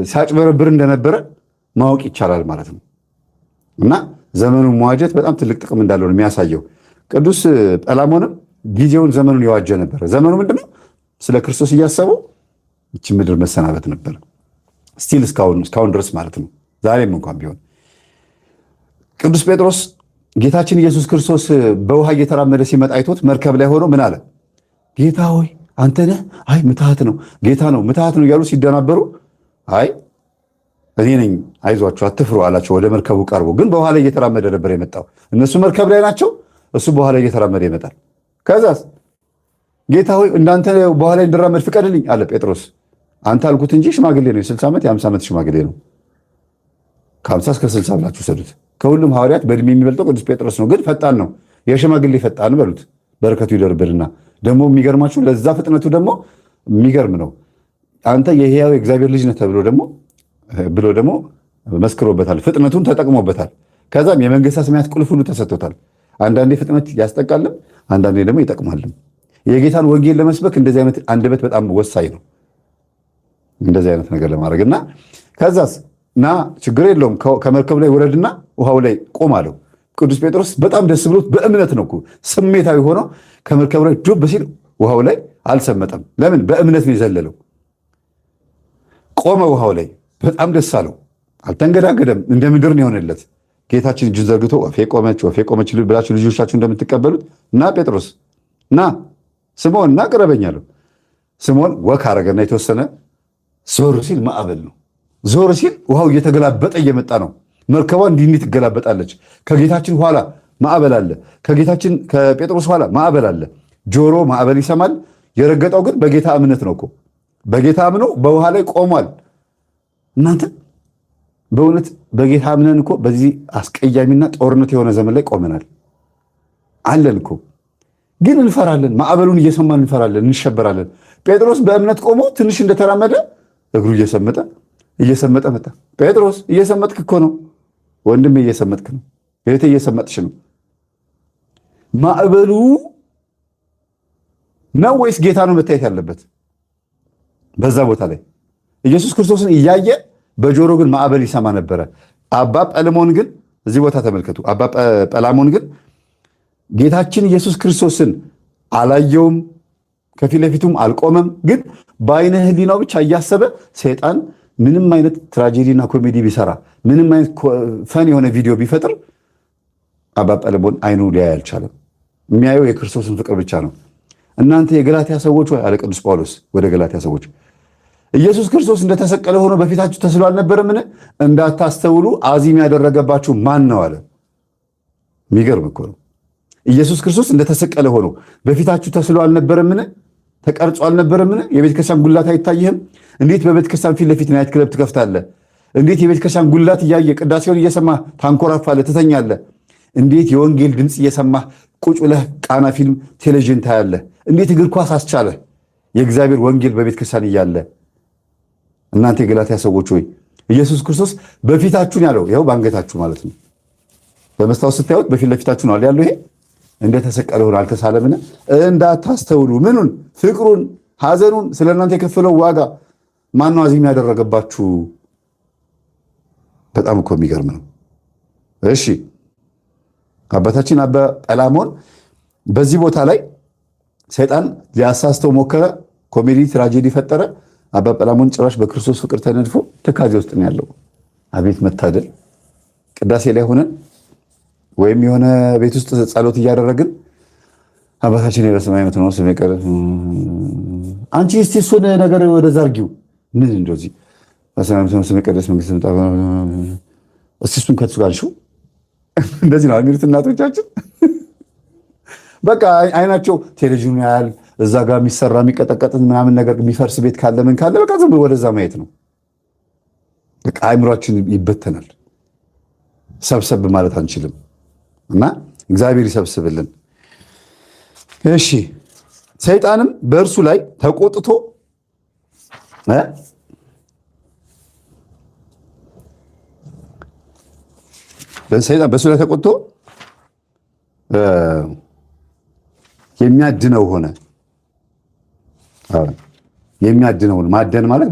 ሲያጭበረብር እንደነበረ ማወቅ ይቻላል ማለት ነው። እና ዘመኑን መዋጀት በጣም ትልቅ ጥቅም እንዳለው ነው የሚያሳየው። ቅዱስ ጰላሞንም ጊዜውን ዘመኑን የዋጀ ነበረ። ዘመኑ ምንድነው? ስለ ክርስቶስ እያሰቡ ይቺ ምድር መሰናበት ነበር። ስቲል እስካሁን ድረስ ማለት ነው። ዛሬም እንኳን ቢሆን ቅዱስ ጴጥሮስ ጌታችን ኢየሱስ ክርስቶስ በውሃ እየተራመደ ሲመጣ አይቶት መርከብ ላይ ሆኖ ምን አለ? ጌታ ሆይ አንተ ነህ? አይ ምትሃት ነው፣ ጌታ ነው ምትሃት ነው እያሉ ሲደናበሩ፣ አይ እኔ ነኝ አይዟቸው አትፍሩ አላቸው። ወደ መርከቡ ቀርቦ ግን በውሃ ላይ እየተራመደ ነበር የመጣው። እነሱ መርከብ ላይ ናቸው፣ እሱ በውሃ ላይ እየተራመደ ይመጣል። ከዛስ ጌታ ሆይ እንዳንተ በውሃ ላይ እንድራመድ ፍቀድልኝ አለ ጴጥሮስ። አንተ አልኩት እንጂ ሽማግሌ ነው፣ የ60 ዓመት የ50 ዓመት ሽማግሌ ነው። ከ50 እስከ 60 ብላችሁ ሰዱት። ከሁሉም ሐዋርያት በእድሜ የሚበልጠው ቅዱስ ጴጥሮስ ነው። ግን ፈጣን ነው፣ የሽማግሌ ፈጣን በሉት። በረከቱ ይደርብንና ደግሞ የሚገርማችሁ ለዛ ፍጥነቱ ደግሞ የሚገርም ነው። አንተ የሕያው የእግዚአብሔር ልጅ ነህ ብሎ ደግሞ መስክሮበታል። ፍጥነቱን ተጠቅሞበታል። ከዛም የመንግሥተ ሰማያት ቁልፍ ሁሉ ተሰጥቶታል። አንዳንዴ ፍጥነት ያስጠቃልም፣ አንዳንዴ ደግሞ ይጠቅማልም። የጌታን ወንጌል ለመስበክ እንደዚህ አይነት አንደበት በጣም ወሳኝ ነው። እንደዚህ አይነት ነገር ለማድረግ እና ከዛስ እና ችግር የለውም ከመርከብ ላይ ውረድና ውሃው ላይ ቆም አለው። ቅዱስ ጴጥሮስ በጣም ደስ ብሎት በእምነት ነው ስሜታዊ ሆኖ ከመርከብ ላይ ዱብ ሲል ውሃው ላይ አልሰመጠም። ለምን? በእምነት ነው የዘለለው። ቆመ ውሃው ላይ በጣም ደስ አለው። አልተንገዳገደም። እንደ ምድር ነው የሆነለት። ጌታችን እጁን ዘርግቶ ወፌ ቆመች ብላችሁ ልጆቻችሁ እንደምትቀበሉት እና ጴጥሮስ እና ስምዖን እና ቅረበኝ አለው። ስምዖን ወክ አረገና የተወሰነ ዞር ሲል ማዕበል ነው። ዞር ሲል ውሃው እየተገላበጠ እየመጣ ነው። መርከቧ እንዲህ ትገላበጣለች። ከጌታችን ኋላ ማዕበል አለ። ከጴጥሮስ ኋላ ማዕበል አለ። ጆሮ ማዕበል ይሰማል። የረገጠው ግን በጌታ እምነት ነው እኮ። በጌታ አምኖ በውሃ ላይ ቆሟል። እናንተ በእውነት በጌታ አምነን እኮ በዚህ አስቀያሚና ጦርነት የሆነ ዘመን ላይ ቆመናል አለን እኮ። ግን እንፈራለን። ማዕበሉን እየሰማን እንፈራለን፣ እንሸበራለን። ጴጥሮስ በእምነት ቆሞ ትንሽ እንደተራመደ እግሩ እየሰመጠ መጣ። ጴጥሮስ እየሰመጥክ እኮ ነው ወንድሜ፣ እየሰመጥክ ነው እህቴ፣ እየሰመጥሽ ነው። ማዕበሉ ነው ወይስ ጌታ ነው መታየት ያለበት? በዛ ቦታ ላይ ኢየሱስ ክርስቶስን እያየ በጆሮ ግን ማዕበል ይሰማ ነበረ። አባ ጰለሞን ግን እዚህ ቦታ ተመልከቱ። አባ ጰላሞን ግን ጌታችን ኢየሱስ ክርስቶስን አላየውም፣ ከፊት ለፊቱም አልቆመም። ግን በአይነ ህሊናው ብቻ እያሰበ ሰይጣን ምንም አይነት ትራጀዲና ኮሜዲ ቢሰራ፣ ምንም አይነት ፈን የሆነ ቪዲዮ ቢፈጥር አባ ጰለሞን አይኑ ሊያይ አልቻለም። የሚያየው የክርስቶስን ፍቅር ብቻ ነው። እናንተ የገላትያ ሰዎች ወይ አለ ቅዱስ ጳውሎስ ወደ ገላትያ ሰዎች፣ ኢየሱስ ክርስቶስ እንደተሰቀለ ሆኖ በፊታችሁ ተስሎ አልነበረምን? እንዳታስተውሉ አዚም ያደረገባችሁ ማን ነው አለ። የሚገርም እኮ ነው። ኢየሱስ ክርስቶስ እንደተሰቀለ ሆኖ በፊታችሁ ተስሎ አልነበረምን? ተቀርጾ አልነበረምን? የቤተ ክርስቲያን ጉላት አይታይህም? እንዴት በቤተ ክርስቲያን ፊት ለፊት ናይት ክለብ ትከፍታለህ? እንዴት የቤተ ክርስቲያን ጉላት እያየ ቅዳሴውን እየሰማህ ታንኮራፋለህ፣ ትተኛለህ? እንዴት የወንጌል ድምፅ እየሰማህ ቁጭ ብለህ ቃና ፊልም ቴሌቪዥን ታያለህ? እንዴት እግር ኳስ አስቻለህ? የእግዚአብሔር ወንጌል በቤተ ክርስቲያን እያለ። እናንተ የገላትያ ሰዎች ሆይ ኢየሱስ ክርስቶስ በፊታችሁን ያለው ይኸው በአንገታችሁ ማለት ነው። በመስታወት ስታዩት በፊት ለፊታችሁ ነው ያለው። ይሄ እንደተሰቀለ ሆኖ አልተሳለምን? እንዳታስተውሉ ምኑን? ፍቅሩን፣ ሐዘኑን፣ ስለ እናንተ የከፈለው ዋጋ ማነው አዚም ያደረገባችሁ? በጣም እኮ የሚገርም ነው። እሺ አባታችን አባ ጰላሞን በዚህ ቦታ ላይ ሰይጣን ሊያሳስተው ሞከረ። ኮሜዲ ትራጀዲ ፈጠረ። አባ ጰላሞን ጭራሽ በክርስቶስ ፍቅር ተነድፎ ትካዜ ውስጥ ነው ያለው። አቤት መታደል! ቅዳሴ ላይ ሆነን ወይም የሆነ ቤት ውስጥ ጸሎት እያደረግን አባታችን በሰማይ የምትኖር ስምህ ይቀደስ፣ አንቺ እስቲ እሱን ነገር ወደዛ አድርጊው። ምን እንደዚህ በሰማይ የምትኖር ስምህ ይቀደስ፣ መንግስትህ ትምጣ፣ እስቲ እሱን ከሱ ጋር አልሽው። እንደዚህ ነው የሚሉት እናቶቻችን። በቃ አይናቸው ቴሌቪዥኑ ያህል እዛ ጋር የሚሰራ የሚቀጠቀጥን ምናምን ነገር የሚፈርስ ቤት ካለ ምን ካለ በቃ ዝም ብሎ ወደዛ ማየት ነው። በቃ አእምሯችን ይበተናል። ሰብሰብ ማለት አንችልም። እና እግዚአብሔር ይሰብስብልን። እሺ ሰይጣንም በእርሱ ላይ ተቆጥቶ ሰይጣን በእሱ ላይ ተቆጥቶ የሚያድነው ሆነ። የሚያድነው ማደን ማለት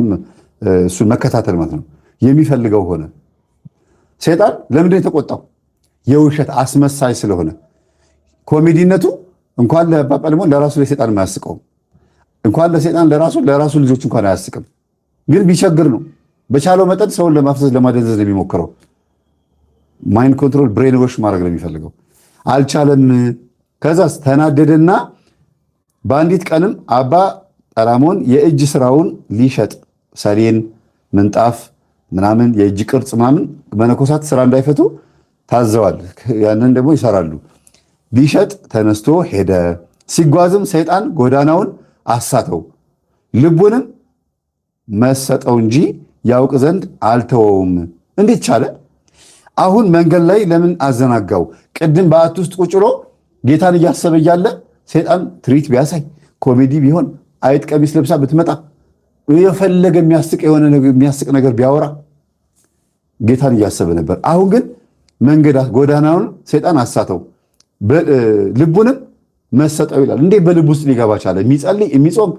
እሱን መከታተል ማለት ነው። የሚፈልገው ሆነ። ሰይጣን ለምንድን የተቆጣው? የውሸት አስመሳይ ስለሆነ። ኮሜዲነቱ እንኳን ለአባ ጰለሞን ለራሱ ለሰይጣን አያስቀውም። እንኳን ለሰይጣን ለራሱ ልጆች እንኳን አያስቅም። ግን ቢቸግር ነው በቻለው መጠን ሰውን ለማፍሰስ ለማደንዘዝ ነው የሚሞክረው። ማይንድ ኮንትሮል ብሬን ወሽ ማድረግ ነው የሚፈልገው። አልቻለም። ከዛስ ተናደደና በአንዲት ቀንም አባ ጰላሞን የእጅ ስራውን ሊሸጥ ሰሌን፣ ምንጣፍ ምናምን የእጅ ቅርጽ ምናምን መነኮሳት ስራ እንዳይፈቱ ታዘዋል። ያንን ደግሞ ይሰራሉ። ሊሸጥ ተነስቶ ሄደ። ሲጓዝም ሰይጣን ጎዳናውን አሳተው፣ ልቡንም መሰጠው እንጂ ያውቅ ዘንድ አልተወውም። እንዴት ቻለ? አሁን መንገድ ላይ ለምን አዘናጋው? ቅድም በዓት ውስጥ ቁጭ ብሎ ጌታን እያሰበ እያለ ሰይጣን ትርኢት ቢያሳይ፣ ኮሜዲ ቢሆን፣ አይጥ ቀሚስ ለብሳ ብትመጣ፣ የፈለገ የሚያስቅ ነገር ቢያወራ ጌታን እያሰበ ነበር። አሁን ግን ጎዳናውን ሰይጣን አሳተው፣ ልቡንም መሰጠው ይላል። እንዴት በልብ ውስጥ ሊገባ ቻለ? የሚጸልይ የሚጾም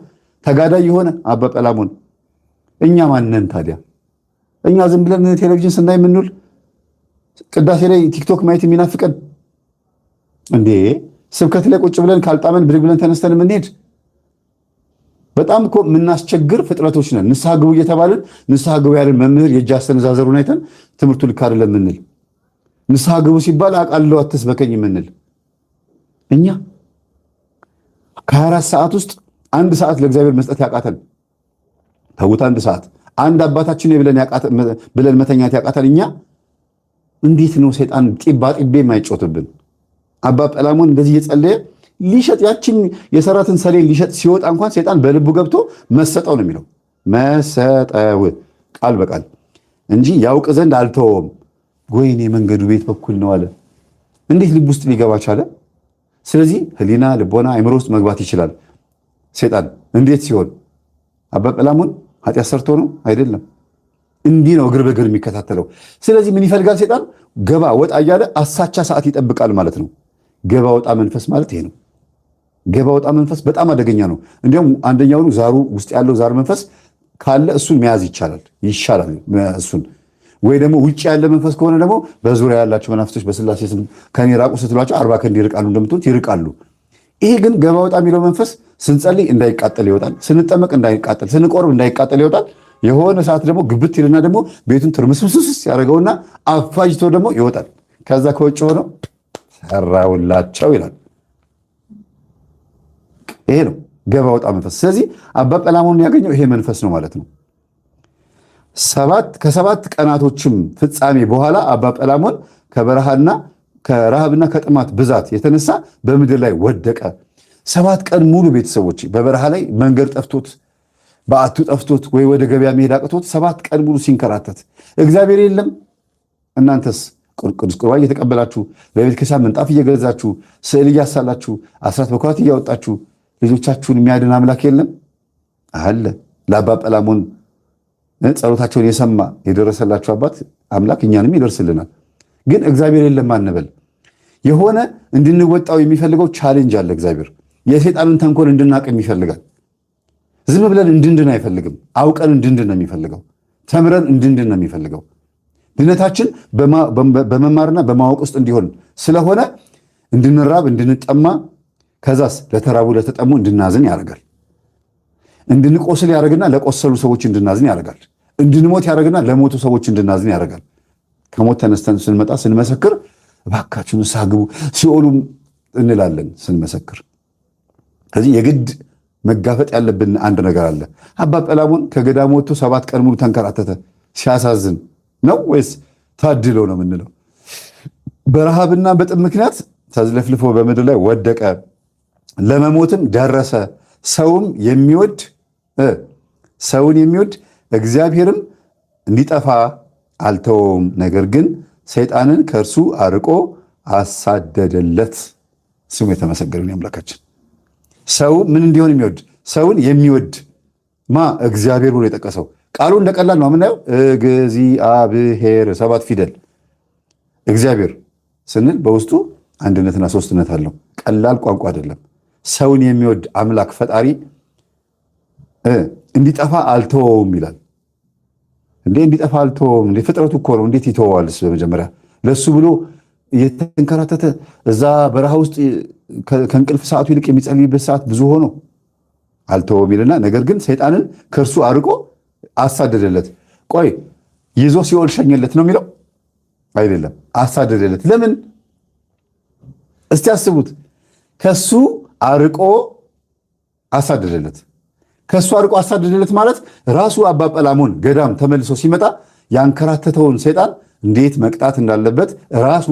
ተጋዳይ የሆነ አባ ጰላሞን። እኛ ማንን ታዲያ? እኛ ዝም ብለን ቴሌቪዥን ስናይ የምንውል፣ ቅዳሴ ላይ ቲክቶክ ማየት የሚናፍቀን እንዴ? ስብከት ላይ ቁጭ ብለን ካልጣመን ብድግ ብለን ተነስተን የምንሄድ በጣም እኮ የምናስቸግር ፍጥረቶች ነን። ንስሐ ግቡ እየተባልን ንስሐ ግቡ ያለን መምህር የእጅ አስተነዛዘሩን አይተን ትምህርቱ ልክ አይደለም የምንል፣ ንስሐ ግቡ ሲባል አውቃለሁ አትስበከኝ የምንል እኛ ከ24 ሰዓት ውስጥ 1 ሰዓት ለእግዚአብሔር መስጠት ያቃተን ተውት። 1 ሰዓት አንድ አባታችን ብለን መተኛት ያቃተን እኛ እንዴት ነው ሰይጣን ጢባ ጢቤ የማይጮትብን? አባ ጰላሞን እንደዚህ እየጸለየ ሊሸጥ ያችን የሰራትን ሰሌን ሊሸጥ ሲወጣ እንኳን ሰይጣን በልቡ ገብቶ መሰጠው ነው የሚለው። መሰጠው ቃል በቃል እንጂ ያውቅ ዘንድ አልተወም። ወይኔ መንገዱ ቤት በኩል ነው አለ። እንዴት ልብ ውስጥ ሊገባ ቻለ? ስለዚህ ህሊና፣ ልቦና፣ አይምሮ ውስጥ መግባት ይችላል ሰይጣን። እንዴት ሲሆን? አባ ጰላሞን ኃጢአት ሰርቶ ነው አይደለም። እንዲህ ነው እግር በእግር የሚከታተለው። ስለዚህ ምን ይፈልጋል ሰይጣን? ገባ ወጣ እያለ አሳቻ ሰዓት ይጠብቃል ማለት ነው። ገባ ወጣ መንፈስ ማለት ይሄ ነው። ገባ ወጣ መንፈስ በጣም አደገኛ ነው። እንዲያውም አንደኛውን ዛሩ ውስጥ ያለው ዛር መንፈስ ካለ እሱን መያዝ ይሻላል እሱን። ወይ ደግሞ ውጭ ያለ መንፈስ ከሆነ ደግሞ በዙሪያ ያላቸው መናፍስቶች በስላሴ ስም ከኔ ራቁ ስትሏቸው 40 ክንድ ይርቃሉ እንደምትሉት ይርቃሉ። ይሄ ግን ገባ ወጣ የሚለው መንፈስ ስንጸልይ እንዳይቃጠል ይወጣል፣ ስንጠመቅ እንዳይቃጠል፣ ስንቆርብ እንዳይቃጠል ይወጣል። የሆነ ሰዓት ደግሞ ግብት ይልና ደግሞ ቤቱን ትርምስምስስ ያደርገውና አፋጅቶ ደግሞ ይወጣል። ከዛ ከውጭ ሆነው ሰራውላቸው ይላል። ይሄ ነው ገባ ወጣ መንፈስ። ስለዚህ አባ ጰላሞን ያገኘው ይሄ መንፈስ ነው ማለት ነው። ከሰባት ቀናቶችም ፍጻሜ በኋላ አባ ጰላሞን ከረሃብና ከጥማት ብዛት የተነሳ በምድር ላይ ወደቀ። 7 ቀን ሙሉ ቤተሰቦች በበረሃ ላይ መንገድ ጠፍቶት በአቱ ጠፍቶት ወይ ወደ ገበያ መሄድ አቅቶት 7 ቀን ሙሉ ሲንከራተት እግዚአብሔር የለም። እናንተስ ቅዱስ ቁርባን እየተቀበላችሁ በቤተ ክርስቲያን ምንጣፍ እየገዛችሁ ስዕል እያሳላችሁ አስራት በኩራት እያወጣችሁ ልጆቻችሁን የሚያድን አምላክ የለም አለ። ለአባ ጰላሞን ጸሎታቸውን የሰማ የደረሰላቸው አባት አምላክ እኛንም ይደርስልናል። ግን እግዚአብሔር የለም አንበል። የሆነ እንድንወጣው የሚፈልገው ቻሌንጅ አለ። እግዚአብሔር የሰይጣንን ተንኮል እንድናቅም ይፈልጋል። ዝም ብለን እንድንድን አይፈልግም። አውቀን እንድንድን ነው የሚፈልገው። ተምረን እንድንድን ነው የሚፈልገው። ድነታችን በመማርና በማወቅ ውስጥ እንዲሆን ስለሆነ እንድንራብ፣ እንድንጠማ፣ ከዛስ ለተራቡ ለተጠሙ እንድናዝን ያደርጋል። እንድንቆስል ያደርግና ለቆሰሉ ሰዎች እንድናዝን ያደርጋል። እንድንሞት ያደርግና ለሞቱ ሰዎች እንድናዝን ያደርጋል። ከሞት ተነስተን ስንመጣ ስንመሰክር እባካችሁ ንስሐ ግቡ ሲኦሉም እንላለን ስንመሰክር። ከዚህ የግድ መጋፈጥ ያለብን አንድ ነገር አለ። አባ ጰላሞን ከገዳሙ ወጥቶ 7 ቀን ሙሉ ተንከራተተ። ሲያሳዝን ነው ወይስ ታድሎ ነው የምንለው? በረሃብና በጥም ምክንያት ተዝለፍልፎ በምድር ላይ ወደቀ፣ ለመሞትም ደረሰ። ሰውን የሚወድ እግዚአብሔርም እንዲጠፋ አልተወውም፣ ነገር ግን ሰይጣንን ከእርሱ አርቆ አሳደደለት። ስሙ የተመሰገነ አምላካችን። ሰው ምን እንዲሆን የሚወድ ሰውን የሚወድ እግዚአብሔር ብሎ የጠቀሰው ቃሉ እንደቀላል ነው የምናየው። እግዚአብሔር 7 ፊደል እግዚአብሔር ስንል በውስጡ አንድነትና ሶስትነት አለው። ቀላል ቋንቋ አይደለም። ሰውን የሚወድ አምላክ ፈጣሪ እንዲጠፋ አልተወውም ይላል። እንዲጠፋ አልተወውም? ፍጥረቱ እኮ ነው። እንዴት ይተወዋልስ? በመጀመሪያ ለሱ ብሎ እየተንከራተተ እዛ በረሃ ውስጥ ከእንቅልፍ ሰዓቱ ይልቅ የሚጸልይበት ሰዓት ብዙ ሆኖ አልተወውም ይልና ነገር ግን ሰይጣንን ከእርሱ አርቆ አሳደደለት። ቆይ ይዞ ሲኦል ሸኘለት ነው የሚለው አይደለም፣ አሳደደለት። ለምን? እስቲ አስቡት። ከሱ አርቆ አሳደደለት። ከሱ አርቆ አሳደደለት ማለት ራሱ አባ ጰላሞን ገዳም ተመልሶ ሲመጣ ያንከራተተውን ሰይጣን እንዴት መቅጣት እንዳለበት ራሱ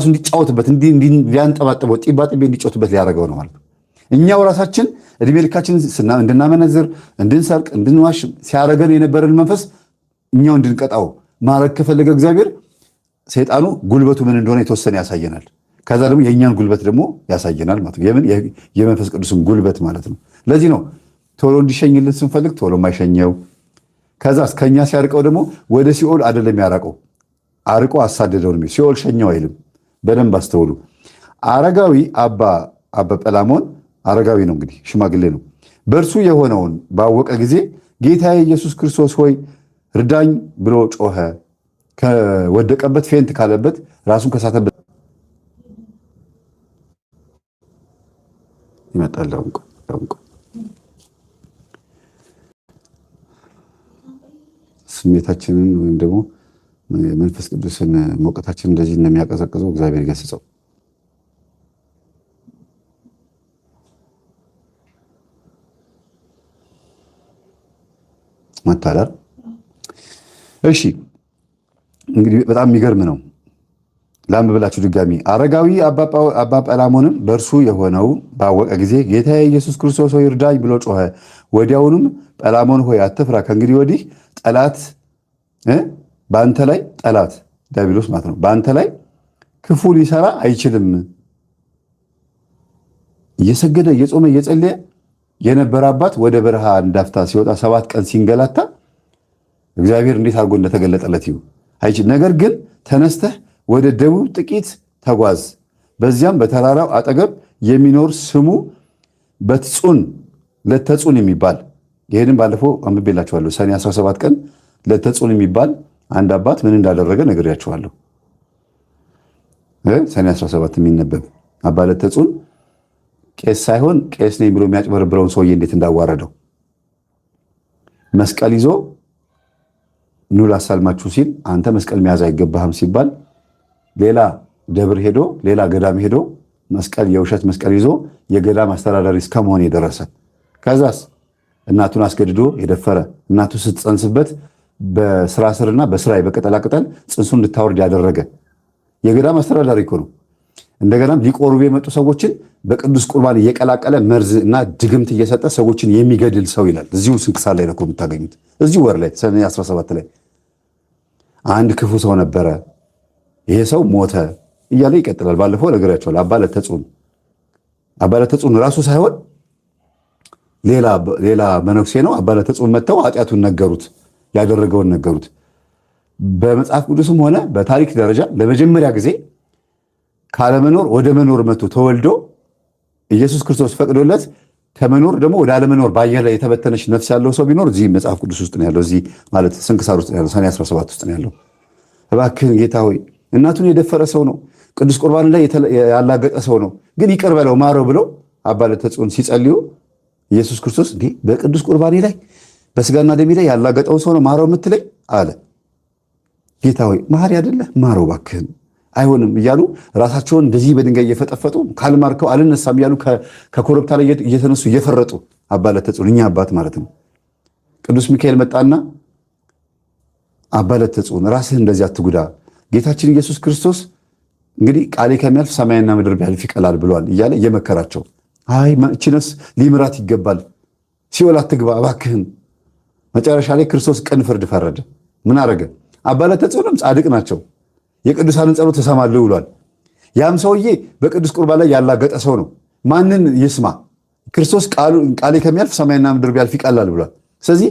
እንዲጫወትበት ሊያንጠባጥበው ጢባ ጢቤ እንዲጫወትበት ሊያደርገው ነው ማለት ነው። እኛው ራሳችን እድሜ ልካችን እንድናመነዝር፣ እንድንሰርቅ፣ እንድንዋሽ ሲያደርገን የነበረን መንፈስ እኛው እንድንቀጣው ማድረግ ከፈለገ እግዚአብሔር ሰይጣኑ ጉልበቱ ምን እንደሆነ የተወሰነ ያሳየናል። ከዛ ደግሞ የእኛን ጉልበት ደግሞ ያሳየናል ማለት ነው። የምን የመንፈስ ቅዱስን ጉልበት ማለት ነው። ለዚህ ነው ቶሎ እንዲሸኝልን ስንፈልግ ቶሎ የማይሸኘው። ከዛ ከኛ ሲያርቀው ደግሞ ወደ ሲኦል አይደለም ያራቀው፣ አርቆ አሳደደው ነው። ሲኦል ሸኘው አይልም። በደንብ አስተውሉ። አረጋዊ አባ ጰላሞን አረጋዊ ነው እንግዲህ ሽማግሌ ነው። በእርሱ የሆነውን ባወቀ ጊዜ ጌታዬ ኢየሱስ ክርስቶስ ሆይ እርዳኝ ብሎ ጮኸ። ከወደቀበት ፌንት ካለበት ራሱን ከሳተበት ይመጣል። ዳውንቆ ስሜታችንን ወይም ደግሞ መንፈስ ቅዱስን መውቀታችን እንደዚህ እንደሚያቀዘቅዘው እግዚአብሔር ይገስጸው። መታደር እሺ። እንግዲህ በጣም የሚገርም ነው። ላንብብላችሁ ድጋሚ። አረጋዊ አባ ጰላሞንም በእርሱ የሆነው ባወቀ ጊዜ ጌታዬ ኢየሱስ ክርስቶስ ሆይ እርዳኝ ብሎ ጮኸ። ወዲያውኑም ጰላሞን ሆይ አትፍራ፣ ከእንግዲህ ወዲህ ጠላት በአንተ ላይ ጠላት ዲያብሎስ ማለት ነው በአንተ ላይ ክፉ ሊሰራ አይችልም። እየሰገደ እየጾመ እየጸለየ የነበረ አባት ወደ በረሃ እንዳፍታ ሲወጣ 7 ቀን ሲንገላታ እግዚአብሔር እንዴት አድርጎ እንደተገለጠለት ይሁ አይችል። ነገር ግን ተነስተህ ወደ ደቡብ ጥቂት ተጓዝ፣ በዚያም በተራራው አጠገብ የሚኖር ስሙ ለተጹን የሚባል ይሄንን ባለፈው አንብቤላችኋለሁ። ሰኔ 17 ቀን ለተጹን የሚባል አንድ አባት ምን እንዳደረገ ነግሬያችኋለሁ። ሰኔ 17 የሚነበብ አባ ለተጹን ቄስ ሳይሆን ቄስ ነኝ ብሎ የሚያጭበረብረውን ሰውዬ እንዴት እንዳዋረደው መስቀል ይዞ ኑ ላሳልማችሁ ሲል አንተ መስቀል መያዝ አይገባህም ሲባል ሌላ ደብር ሄዶ ሌላ ገዳም ሄዶ መስቀል የውሸት መስቀል ይዞ የገዳም አስተዳዳሪ እስከመሆን የደረሰ ከዛስ እናቱን አስገድዶ የደፈረ እናቱ ስትጸንስበት በስራ ስርና በስራ በቅጠላቅጠል ጽንሱን እንድታወርድ ያደረገ የገዳም አስተዳዳሪ እኮ ነው። እንደገናም ሊቆርቡ የመጡ ሰዎችን በቅዱስ ቁርባን እየቀላቀለ መርዝ እና ድግምት እየሰጠ ሰዎችን የሚገድል ሰው ይላል። እዚሁ ስንክሳር ላይ ነው የምታገኙት። እዚሁ ወር ላይ ሰኔ 17 ላይ አንድ ክፉ ሰው ነበረ፣ ይሄ ሰው ሞተ እያለ ይቀጥላል። ባለፈው ነገራቸዋል። አባ ለተጹን ራሱ ሳይሆን ሌላ መነኩሴ ነው። አባ ለተጹን መጥተው ኃጢአቱን ነገሩት፣ ያደረገውን ነገሩት። በመጽሐፍ ቅዱስም ሆነ በታሪክ ደረጃ ለመጀመሪያ ጊዜ ካለመኖር ወደ መኖር መጥቶ ተወልዶ ኢየሱስ ክርስቶስ ፈቅዶለት ከመኖር ደግሞ ወደ አለመኖር በአየር ላይ የተበተነች ነፍስ ያለው ሰው ቢኖር እዚህ መጽሐፍ ቅዱስ ውስጥ ነው ያለው። እዚህ ማለት ስንክሳር ውስጥ ነው ያለው። ሰኔ 17 ውስጥ ነው ያለው። እባክህን ጌታ ሆይ እናቱን የደፈረ ሰው ነው፣ ቅዱስ ቁርባን ላይ ያላገጠ ሰው ነው፣ ግን ይቅር በለው ማረው ብለው አባ ለተጹን ሲጸልዩ ኢየሱስ ክርስቶስ እንዲህ በቅዱስ ቁርባኔ ላይ በስጋና ደሜ ላይ ያላገጠውን ሰው ነው ማረው የምትለኝ አለ። ጌታ ሆይ መሐሪ አይደለህ ማረው እባክህን፣ አይሆንም እያሉ ራሳቸውን እንደዚህ በድንጋይ እየፈጠፈጡ ካልማርከው አልነሳም እያሉ ከኮረብታ ላይ እየተነሱ እየፈረጡ አባ ለተጹን እኛ አባት ማለት ነው። ቅዱስ ሚካኤል መጣና አባ ለተጹን ራስህን እንደዚህ አትጉዳ፣ ጌታችን ኢየሱስ ክርስቶስ እንግዲህ ቃሌ ከሚያልፍ ሰማይና ምድር ቢያልፍ ይቀላል ብሏል እያለ እየመከራቸው አይ እቺ ነፍስ ሊምራት ይገባል፣ ሲኦል አትግባ እባክህን። መጨረሻ ላይ ክርስቶስ ቅን ፍርድ ፈረደ። ምን አረገ? አባ ለተጹንም ጻድቅ ናቸው፣ የቅዱሳንን ጸሎት ተሰማለሁ ብሏል። ያም ሰውዬ በቅዱስ ቁርባን ላይ ያላገጠ ሰው ነው። ማንን ይስማ? ክርስቶስ ቃሌ ከሚያልፍ ሰማይና ምድር ቢያልፍ ይቀላል ብሏል። ስለዚህ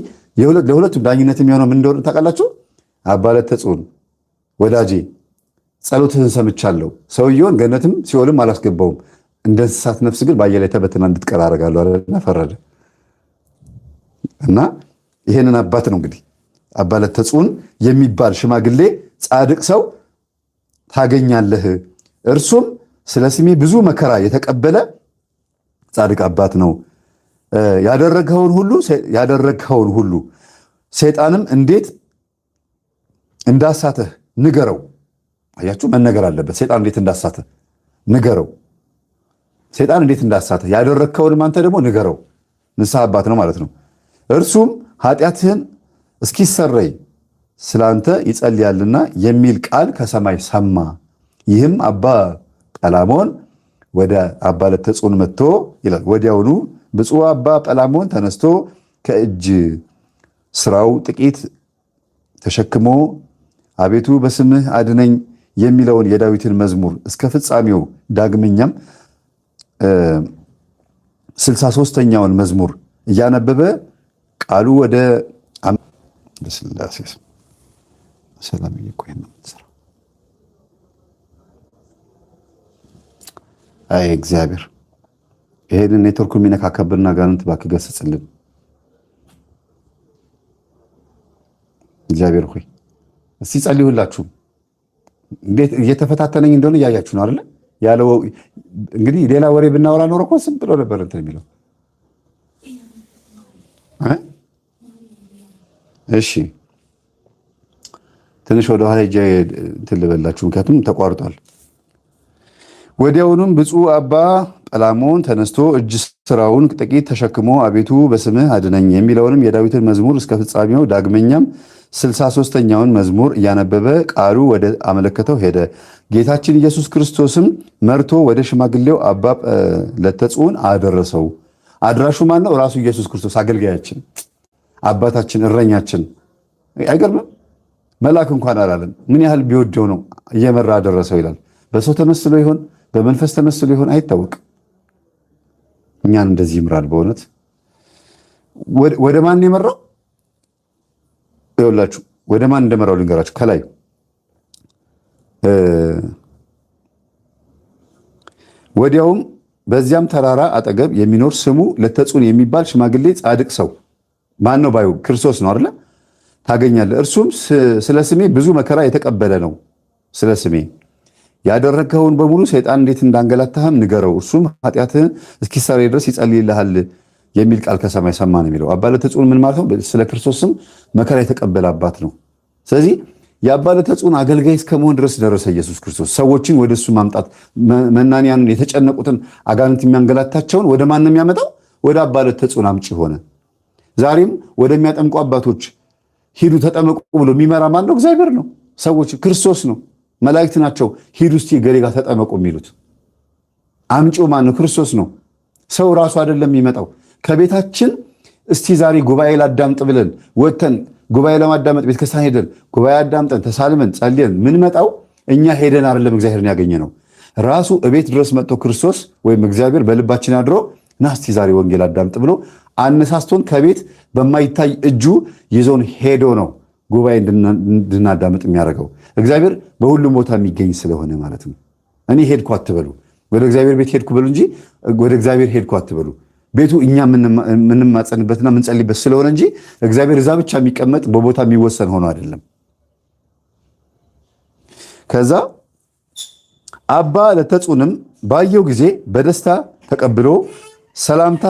ለሁለቱም ዳኝነት የሚሆነው ምን እንደሆነ ታውቃላችሁ? አባ ለተጹን ወዳጄ ጸሎትህን ሰምቻለሁ፣ ሰውየውን ገነትም ሲኦልም አላስገባውም፣ እንደ እንስሳት ነፍስ ግን በአየር ላይ ተበትና እንድትቀር አደርጋለሁ አለና ፈረደ። እና ይሄንን አባት ነው እንግዲህ አባ ለተጹን የሚባል ሽማግሌ ጻድቅ ሰው ታገኛለህ። እርሱም ስለ ስሜ ብዙ መከራ የተቀበለ ጻድቅ አባት ነው። ያደረግኸውን ሁሉ ሰይጣንም እንዴት እንዳሳተህ ንገረው። አያችሁ፣ መነገር አለበት። ሰይጣን እንዴት እንዳሳተህ ንገረው። ሰይጣን እንዴት እንዳሳተህ ያደረግከውንም አንተ ደግሞ ንገረው። ንስሐ አባት ነው ማለት ነው። እርሱም ኃጢአትህን እስኪሰረይ ስላንተ ይጸልያልና የሚል ቃል ከሰማይ ሰማ። ይህም አባ ጰላሞን ወደ አባ ለተጹን መጥቶ ይላል። ወዲያውኑ ብፁዕ አባ ጰላሞን ተነስቶ ከእጅ ስራው ጥቂት ተሸክሞ አቤቱ በስምህ አድነኝ የሚለውን የዳዊትን መዝሙር እስከ ፍጻሜው ዳግመኛም 63ኛውን መዝሙር እያነበበ ቃሉ ወደ በስላሴ ሰላም እየቆየ ነው። አይ እግዚአብሔር ይሄንን ኔትወርኩ የሚነካከብና ጋንንት እባክህ ገስጽልን። እግዚአብሔር ሆይ እስቲ ጸልዩላችሁ። እንዴት እየተፈታተነኝ እንደሆነ እያያችሁ ነው አይደለ? ያለው እንግዲህ ሌላ ወሬ ብናወራ ኖሮ እኮ ስም ብሎ ነበር እንትን የሚለው። እሺ ትንሽ ወደ ኋላ ሄጄ እንትን ልበላችሁ፣ ምክንያቱም ተቋርጧል። ወዲያውኑም ብፁዕ አባ ጰላሞን ተነስቶ እጅ ስራውን ጥቂት ተሸክሞ አቤቱ በስምህ አድነኝ የሚለውንም የዳዊትን መዝሙር እስከ ፍጻሜው ዳግመኛም 63ኛውን መዝሙር እያነበበ ቃሉ ወደ አመለከተው ሄደ። ጌታችን ኢየሱስ ክርስቶስም መርቶ ወደ ሽማግሌው አባ ለተጽዮን አደረሰው። አድራሹ ማን ነው? ራሱ ኢየሱስ ክርስቶስ አገልጋያችን፣ አባታችን፣ እረኛችን። አይገርምም? መልአክ እንኳን አላለም። ምን ያህል ቢወደው ነው እየመራ አደረሰው ይላል። በሰው ተመስሎ ይሆን በመንፈስ ተመስሎ ይሆን አይታወቅም። እኛን እንደዚህ ይምራል። በእውነት ወደ ማን የመራው ይኸውላችሁ፣ ወደ ማን እንደመራው ልንገራችሁ። ከላይ ወዲያውም በዚያም ተራራ አጠገብ የሚኖር ስሙ ለተጽዮን የሚባል ሽማግሌ ጻድቅ ሰው ማን ነው ባዩ? ክርስቶስ ነው አይደለ? ታገኛለህ። እርሱም ስለ ስሜ ብዙ መከራ የተቀበለ ነው። ስለ ስሜ ያደረግከውን በሙሉ ሰይጣን እንዴት እንዳንገላታህም ንገረው፣ እርሱም ኃጢአትህን እስኪሰረይ ድረስ ይጸልይልሃል የሚል ቃል ከሰማይ ሰማ ነው የሚለው። አባ ለተጽዮን ምን ማለት ነው? ስለ ክርስቶስ ስም መከራ የተቀበለ አባት ነው። ስለዚህ የአባ ለተጽዮን አገልጋይ እስከመሆን ድረስ ደረሰ ኢየሱስ ክርስቶስ። ሰዎችን ወደ እሱ ማምጣት፣ መናንያን የተጨነቁትን አጋንንት የሚያንገላታቸውን ወደ ማን ነው የሚያመጣው? ወደ አባ ለተጽዮን አምጪ ሆነ። ዛሬም ወደሚያጠምቁ አባቶች ሂዱ ተጠመቁ ብሎ የሚመራ ማን ነው? እግዚአብሔር ነው። ሰዎች ክርስቶስ ነው። መላእክት ናቸው ሂዱ እስቲ ገሌ ጋር ተጠመቁ የሚሉት። አምጪው ማን ነው? ክርስቶስ ነው። ሰው ራሱ አይደለም የሚመጣው። ከቤታችን እስቲ ዛሬ ጉባኤ ላዳምጥ ብለን ወጥተን ጉባኤ ለማዳመጥ ቤተክርስቲያን ሄደን ጉባኤ አዳምጠን ተሳልመን ጸልየን ምንመጣው እኛ ሄደን አይደለም እግዚአብሔርን ያገኘ ነው። ራሱ እቤት ድረስ መጥቶ ክርስቶስ ወይም እግዚአብሔር በልባችን አድሮ ና እስቲ ዛሬ ወንጌል አዳምጥ ብሎ አነሳስቶን ከቤት በማይታይ እጁ ይዞን ሄዶ ነው ጉባኤ እንድናዳምጥ የሚያደርገው። እግዚአብሔር በሁሉም ቦታ የሚገኝ ስለሆነ ማለት ነው። እኔ ሄድኩ አትበሉ፣ ወደ እግዚአብሔር ቤት ሄድኩ በሉ እንጂ ወደ እግዚአብሔር ሄድኩ አትበሉ። ቤቱ እኛ የምንማጸንበትና የምንጸልይበት ስለሆነ እንጂ እግዚአብሔር እዛ ብቻ የሚቀመጥ በቦታ የሚወሰን ሆኖ አይደለም። ከዛ አባ ለተጽዮንም ባየው ጊዜ በደስታ ተቀብሎ ሰላምታ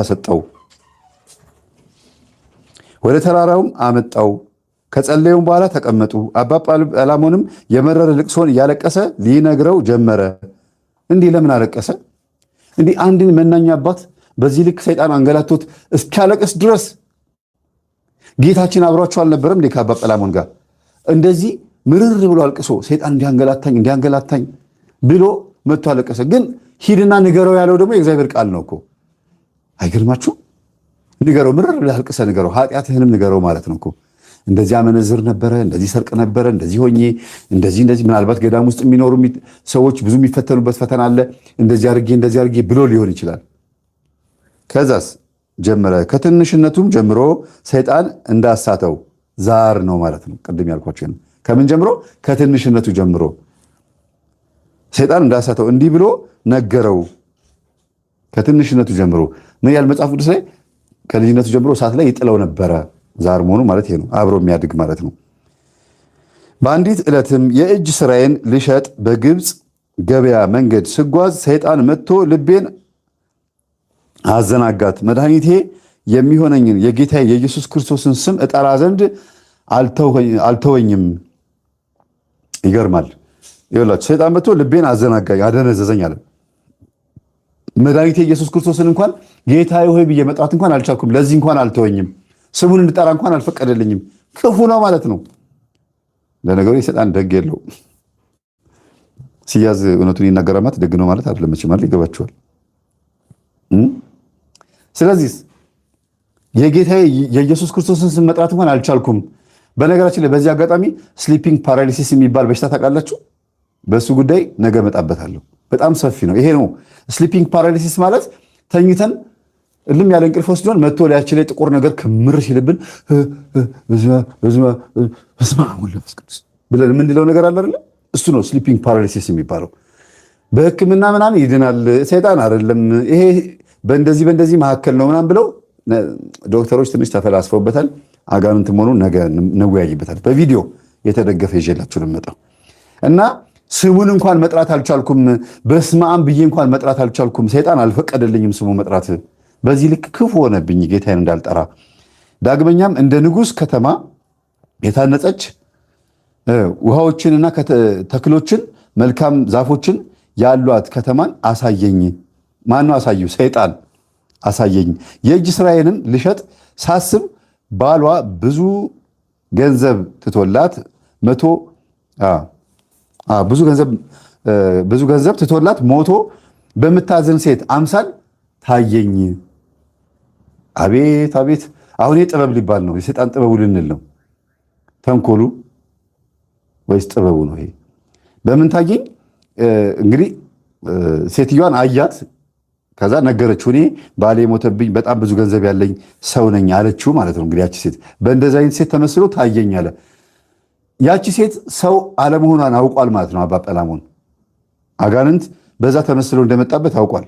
ሰጠው። ወደ ተራራውም አመጣው። ከጸለዩም በኋላ ተቀመጡ። አባ ጰላሞንም የመረረ ልቅሶን እያለቀሰ ሊነግረው ጀመረ። እንዲህ ለምን አለቀሰ? እንዲህ አንድን መናኛ አባት በዚህ ልክ ሰይጣን አንገላቶት እስኪያለቅስ ድረስ ጌታችን አብሯቸው አልነበረም? እንዴ ከአባ ጰላሞን ጋር እንደዚህ ምርር ብሎ አልቅሶ ሰይጣን እንዲያንገላታኝ ብሎ መጥቶ አለቀሰ። ግን ሂድና ንገረው ያለው ደግሞ የእግዚአብሔር ቃል ነው እኮ። አይገርማችሁ? ንገረው፣ ምርር ብለህ አልቅሰህ ንገረው፣ ኃጢአትህንም ንገረው ማለት ነው እኮ። እንደዚህ አመነዝር ነበረ፣ እንደዚህ ሰርቅ ነበረ፣ እንደዚህ ሆኜ እንደዚህ ምናልባት ገዳም ውስጥ የሚኖሩ ሰዎች ብዙ የሚፈተኑበት ፈተና አለ። እንደዚህ አድርጌ ብሎ ሊሆን ይችላል። ከዛስ ጀመረ። ከትንሽነቱም ጀምሮ ሰይጣን እንዳሳተው ዛር ነው ማለት ነው። ቅድም ያልኳቸው ነው። ከምን ጀምሮ? ከትንሽነቱ ጀምሮ ሰይጣን እንዳሳተው እንዲህ ብሎ ነገረው። ከትንሽነቱ ጀምሮ ምን ያህል መጽሐፍ ቅዱስ ላይ ከልጅነቱ ጀምሮ እሳት ላይ ይጥለው ነበረ። ዛር መሆኑ ማለት ይሄ ነው። አብሮ የሚያድግ ማለት ነው። በአንዲት ዕለትም የእጅ ስራዬን ልሸጥ በግብፅ ገበያ መንገድ ስጓዝ ሰይጣን መጥቶ ልቤን አዘናጋት። መድኃኒቴ የሚሆነኝን የጌታ የኢየሱስ ክርስቶስን ስም እጠራ ዘንድ አልተወኝም። ይገርማል። ይኸውላችሁ ሰይጣን መጥቶ ልቤን አዘናጋኝ፣ አደነዘዘኝ አለ። መድኃኒቴ ኢየሱስ ክርስቶስን እንኳን ጌታዬ ሆይ ብዬ መጥራት እንኳን አልቻልኩም። ለዚህ እንኳን አልተወኝም። ስሙን እንድጠራ እንኳን አልፈቀደልኝም። ክፉ ነው ማለት ነው። ለነገሩ የሰይጣን ደግ የለው። ሲያዝ እውነቱን ይናገራል ማለት ደግ ነው ማለት አይደለም። መቼም ማለት ይገባችኋል። ስለዚህ የጌታዬ የኢየሱስ ክርስቶስን ስም መጥራት እንኳን አልቻልኩም። በነገራችን ላይ በዚህ አጋጣሚ ስሊፒንግ ፓራሊሲስ የሚባል በሽታ ታውቃላችሁ? በእሱ ጉዳይ ነገ እመጣበታለሁ። በጣም ሰፊ ነው። ይሄ ነው ስሊፒንግ ፓራሊሲስ ማለት ተኝተን እልም ያለ እንቅልፍ ወስዶን መጥቶ ላያችን ላይ ጥቁር ነገር ክምር ሲልብን ብለን የምንለው ነገር አለ አይደለ? እሱ ነው ስሊፒንግ ፓራሊሲስ የሚባለው። በሕክምና ምናምን ይድናል ሰይጣን አይደለም። ይሄ በእንደዚህ መካከል ነው ምናምን ብለው ዶክተሮች ትንሽ ተፈላስፈውበታል። አጋንንት መሆኑን ነገ እንወያይበታል። በቪዲዮ የተደገፈ ይዤላችሁ ልመጣው እና ስሙን እንኳን መጥራት አልቻልኩም። በስመ አብ ብዬ እንኳን መጥራት አልቻልኩም። ሰይጣን አልፈቀደልኝም ስሙ መጥራት። በዚህ ልክ ክፉ ሆነብኝ ጌታዬን እንዳልጠራ። ዳግመኛም እንደ ንጉሥ ከተማ የታነጸች ውሃዎችንና ተክሎችን መልካም ዛፎችን ያሏት ከተማን አሳየኝ። ማነው አሳዩ? ሰይጣን አሳየኝ። የእጅ ስራዬንም ልሸጥ ሳስብ ባሏ ብዙ ገንዘብ ትቶላት ብዙ ገንዘብ ትቶላት ሞቶ በምታዝን ሴት አምሳል ታየኝ። አቤት አቤት! አሁን ጥበብ ሊባል ነው? የሰይጣን ጥበቡ ልንል ነው? ተንኮሉ ወይስ ጥበቡ ነው? ይሄ በምን ታየኝ? እንግዲህ ሴትዮዋን አያት። ከዛ ነገረችው፣ እኔ ባሌ የሞተብኝ በጣም ብዙ ገንዘብ ያለኝ ሰው ነኝ አለችው ማለት ነው። እንግዲህ ያቺ ሴት በእንደዚህ አይነት ሴት ተመስሎ ታየኝ አለ። ያቺ ሴት ሰው አለመሆኗን አውቋል ማለት ነው። አባ ጰላሞን አጋንንት በዛ ተመስሎ እንደመጣበት አውቋል።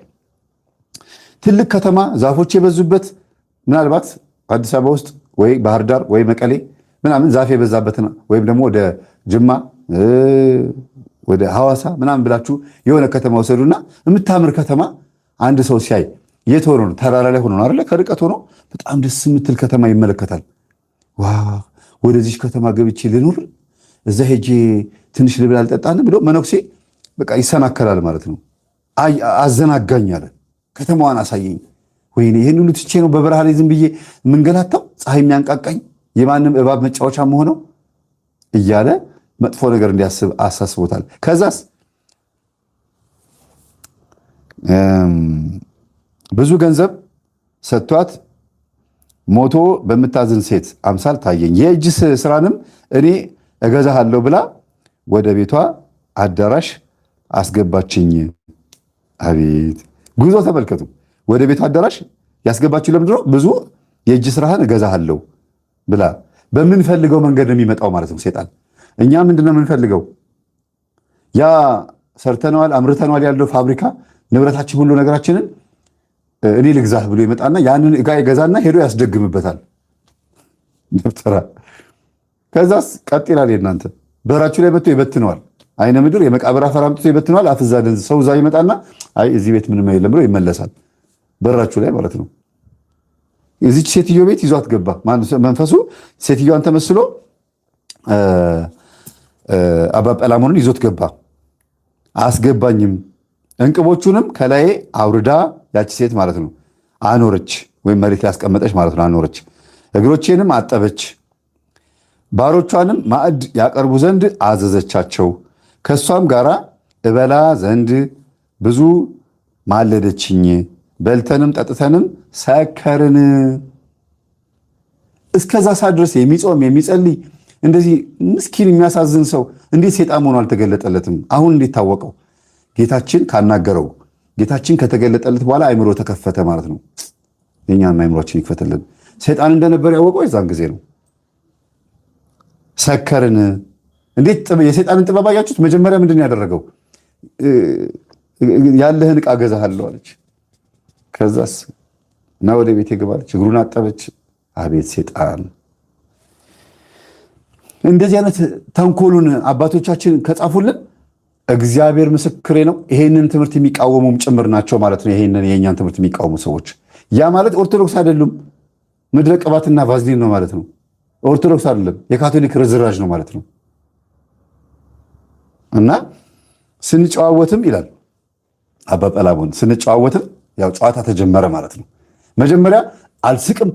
ትልቅ ከተማ ዛፎች የበዙበት ምናልባት አዲስ አበባ ውስጥ ወይ ባህር ዳር ወይ መቀሌ ምናምን ዛፍ የበዛበት ወይም ደግሞ ወደ ጅማ ወደ ሐዋሳ ምናምን ብላችሁ የሆነ ከተማ ወሰዱና የምታምር ከተማ አንድ ሰው ሲያይ የት ሆኖ ነው? ተራራ ላይ ሆኖ ነው አይደለ? ከርቀት ሆኖ በጣም ደስ የምትል ከተማ ይመለከታል። ዋው ወደዚህ ከተማ ገብቼ ልኑር፣ እዛ ሄጄ ትንሽ ልብል አልጠጣን ብሎ መነኩሴ በቃ ይሰናከላል ማለት ነው። አዘናጋኝ አለ። ከተማዋን አሳየኝ። ወይኔ ይህን ሁሉ ትቼ ነው በበረሃ ላይ ዝም ብዬ የምንገላታው? ፀሐይ የሚያንቃቃኝ የማንም እባብ መጫወቻ መሆነው እያለ መጥፎ ነገር እንዲያስብ አሳስቦታል። ከዛስ ብዙ ገንዘብ ሰጥቷት ሞቶ በምታዝን ሴት አምሳል ታየኝ። የእጅ ስራንም እኔ እገዛሃለሁ ብላ ወደ ቤቷ አዳራሽ አስገባችኝ። አቤት ጉዞ ተመልከቱ። ወደ ቤቷ አዳራሽ ያስገባችው ለምንድን ነው? ብዙ የእጅ ስራህን እገዛሃለሁ ብላ። በምንፈልገው መንገድ ነው የሚመጣው ማለት ነው ሴጣን። እኛ ምንድነው የምንፈልገው? ያ ሰርተነዋል አምርተነዋል ያለው ፋብሪካ ንብረታችን ሁሉ ነገራችንን እኔ ልግዛህ ብሎ ይመጣና ያንን ዕቃ ይገዛና ሄዶ ያስደግምበታል። ደብተራ ከዛስ ቀጥ ይላል። የእናንተ በራችሁ ላይ መጥቶ ይበትነዋል። አይነ ምድር የመቃብር አፈር አምጥቶ ይበትነዋል። አፍዛ ደንዝ ሰው እዛ ይመጣና አይ እዚህ ቤት ምንም የለም ብሎ ይመለሳል። በራችሁ ላይ ማለት ነው። እዚች ሴትዮ ቤት ይዟት ገባ መንፈሱ። ሴትዮዋን ተመስሎ አባ ጰላሞንን ይዞት ገባ። አስገባኝም እንቅቦቹንም ከላይ አውርዳ ያቺ ሴት ማለት ነው አኖረች፣ ወይም መሬት ላይ ያስቀመጠች ማለት ነው አኖረች። እግሮቼንም አጠበች፣ ባሮቿንም ማዕድ ያቀርቡ ዘንድ አዘዘቻቸው። ከእሷም ጋራ እበላ ዘንድ ብዙ ማለደችኝ። በልተንም ጠጥተንም ሰከርን። እስከዛ ሰዓት ድረስ የሚጾም የሚጸልይ እንደዚህ ምስኪን የሚያሳዝን ሰው እንዴት ሴጣን መሆኑ አልተገለጠለትም? አሁን እንዴት ታወቀው? ጌታችን ካናገረው፣ ጌታችን ከተገለጠለት በኋላ አይምሮ ተከፈተ ማለት ነው። የኛን አይምሮችን ይክፈትልን። ሴጣን እንደነበር ያወቀው የዛን ጊዜ ነው። ሰከርን። እንዴት የሴጣንን ጥበብ አያችሁት? መጀመሪያ ምንድን ነው ያደረገው? ያለህን ዕቃ ገዛሃለሁ አለች። ከዛስ እና ወደ ቤት ገባለች፣ እግሩን አጠበች። አቤት ሴጣን! እንደዚህ አይነት ተንኮሉን አባቶቻችን ከጻፉልን እግዚአብሔር ምስክሬ ነው። ይሄንን ትምህርት የሚቃወሙም ጭምር ናቸው ማለት ነው። ይሄንን የኛን ትምህርት የሚቃወሙ ሰዎች ያ ማለት ኦርቶዶክስ አይደሉም፣ ምድረ ቅባትና ቫዝሊን ነው ማለት ነው። ኦርቶዶክስ አይደለም፣ የካቶሊክ ርዝራዥ ነው ማለት ነው። እና ስንጨዋወትም ይላል አባ ጰላሞን፣ ስንጨዋወትም ያው ጨዋታ ተጀመረ ማለት ነው። መጀመሪያ አልስቅም፣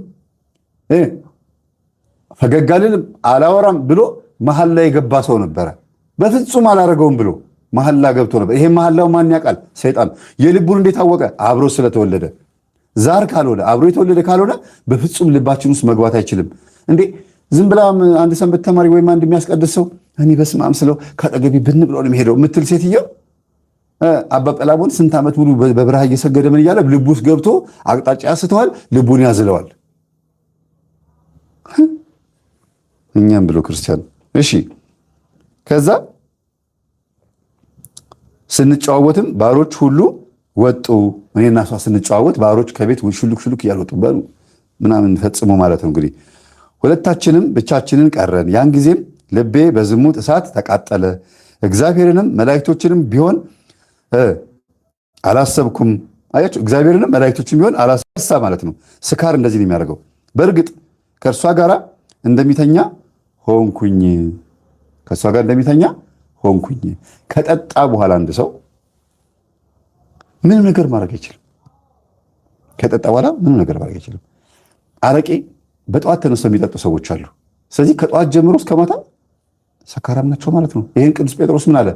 ፈገግ አልልም፣ አላወራም ብሎ መሀል ላይ የገባ ሰው ነበረ። በፍጹም አላረገውም ብሎ መሐላ ገብቶ ነበር። ይሄ መሐላው ማን ያውቃል? ሰይጣን። የልቡን እንዴት አወቀ? አብሮ ስለተወለደ። ዛር ካልሆነ አብሮ የተወለደ ካልሆነ በፍጹም ልባችን ውስጥ መግባት አይችልም። እንዴ ዝም ብላም አንድ ሰንበት ተማሪ ወይም አንድ የሚያስቀድስ ሰው እኔ በስመ አብ ስለው ከአጠገቤ ብን ብሎ ነው የሚሄደው የምትል ሴትዮ አባ ጰላሞን ስንት ዓመት ሙሉ በበረሃ እየሰገደ ምን እያለ ልቡ ውስጥ ገብቶ አቅጣጫ ያስተዋል፣ ልቡን ያዝለዋል። እኛም ብሎ ክርስቲያን። እሺ ከዛ ስንጨዋወትም ባሮች ሁሉ ወጡ። እኔና እሷ ስንጨዋወት ባሮች ከቤት ሹልክ ሹልክ እያልወጡ በሉ ምናምን ፈጽሞ ማለት ነው። እንግዲህ ሁለታችንም ብቻችንን ቀረን። ያን ጊዜም ልቤ በዝሙት እሳት ተቃጠለ፣ እግዚአብሔርንም መላእክቶችንም ቢሆን አላሰብኩም። አያችሁ፣ እግዚአብሔርንም መላእክቶችንም ቢሆን አላሰሳ ማለት ነው። ስካር እንደዚህ ነው የሚያደርገው። በእርግጥ ከእርሷ ጋር እንደሚተኛ ሆንኩኝ፣ ከእሷ ጋር እንደሚተኛ ሆንኩኝ። ከጠጣ በኋላ አንድ ሰው ምንም ነገር ማድረግ አይችልም። ከጠጣ በኋላ ምንም ነገር ማድረግ አይችልም። አረቄ በጠዋት ተነስተው የሚጠጡ ሰዎች አሉ። ስለዚህ ከጠዋት ጀምሮ እስከ ማታ ሰካራም ናቸው ማለት ነው። ይህን ቅዱስ ጴጥሮስ ምን አለ?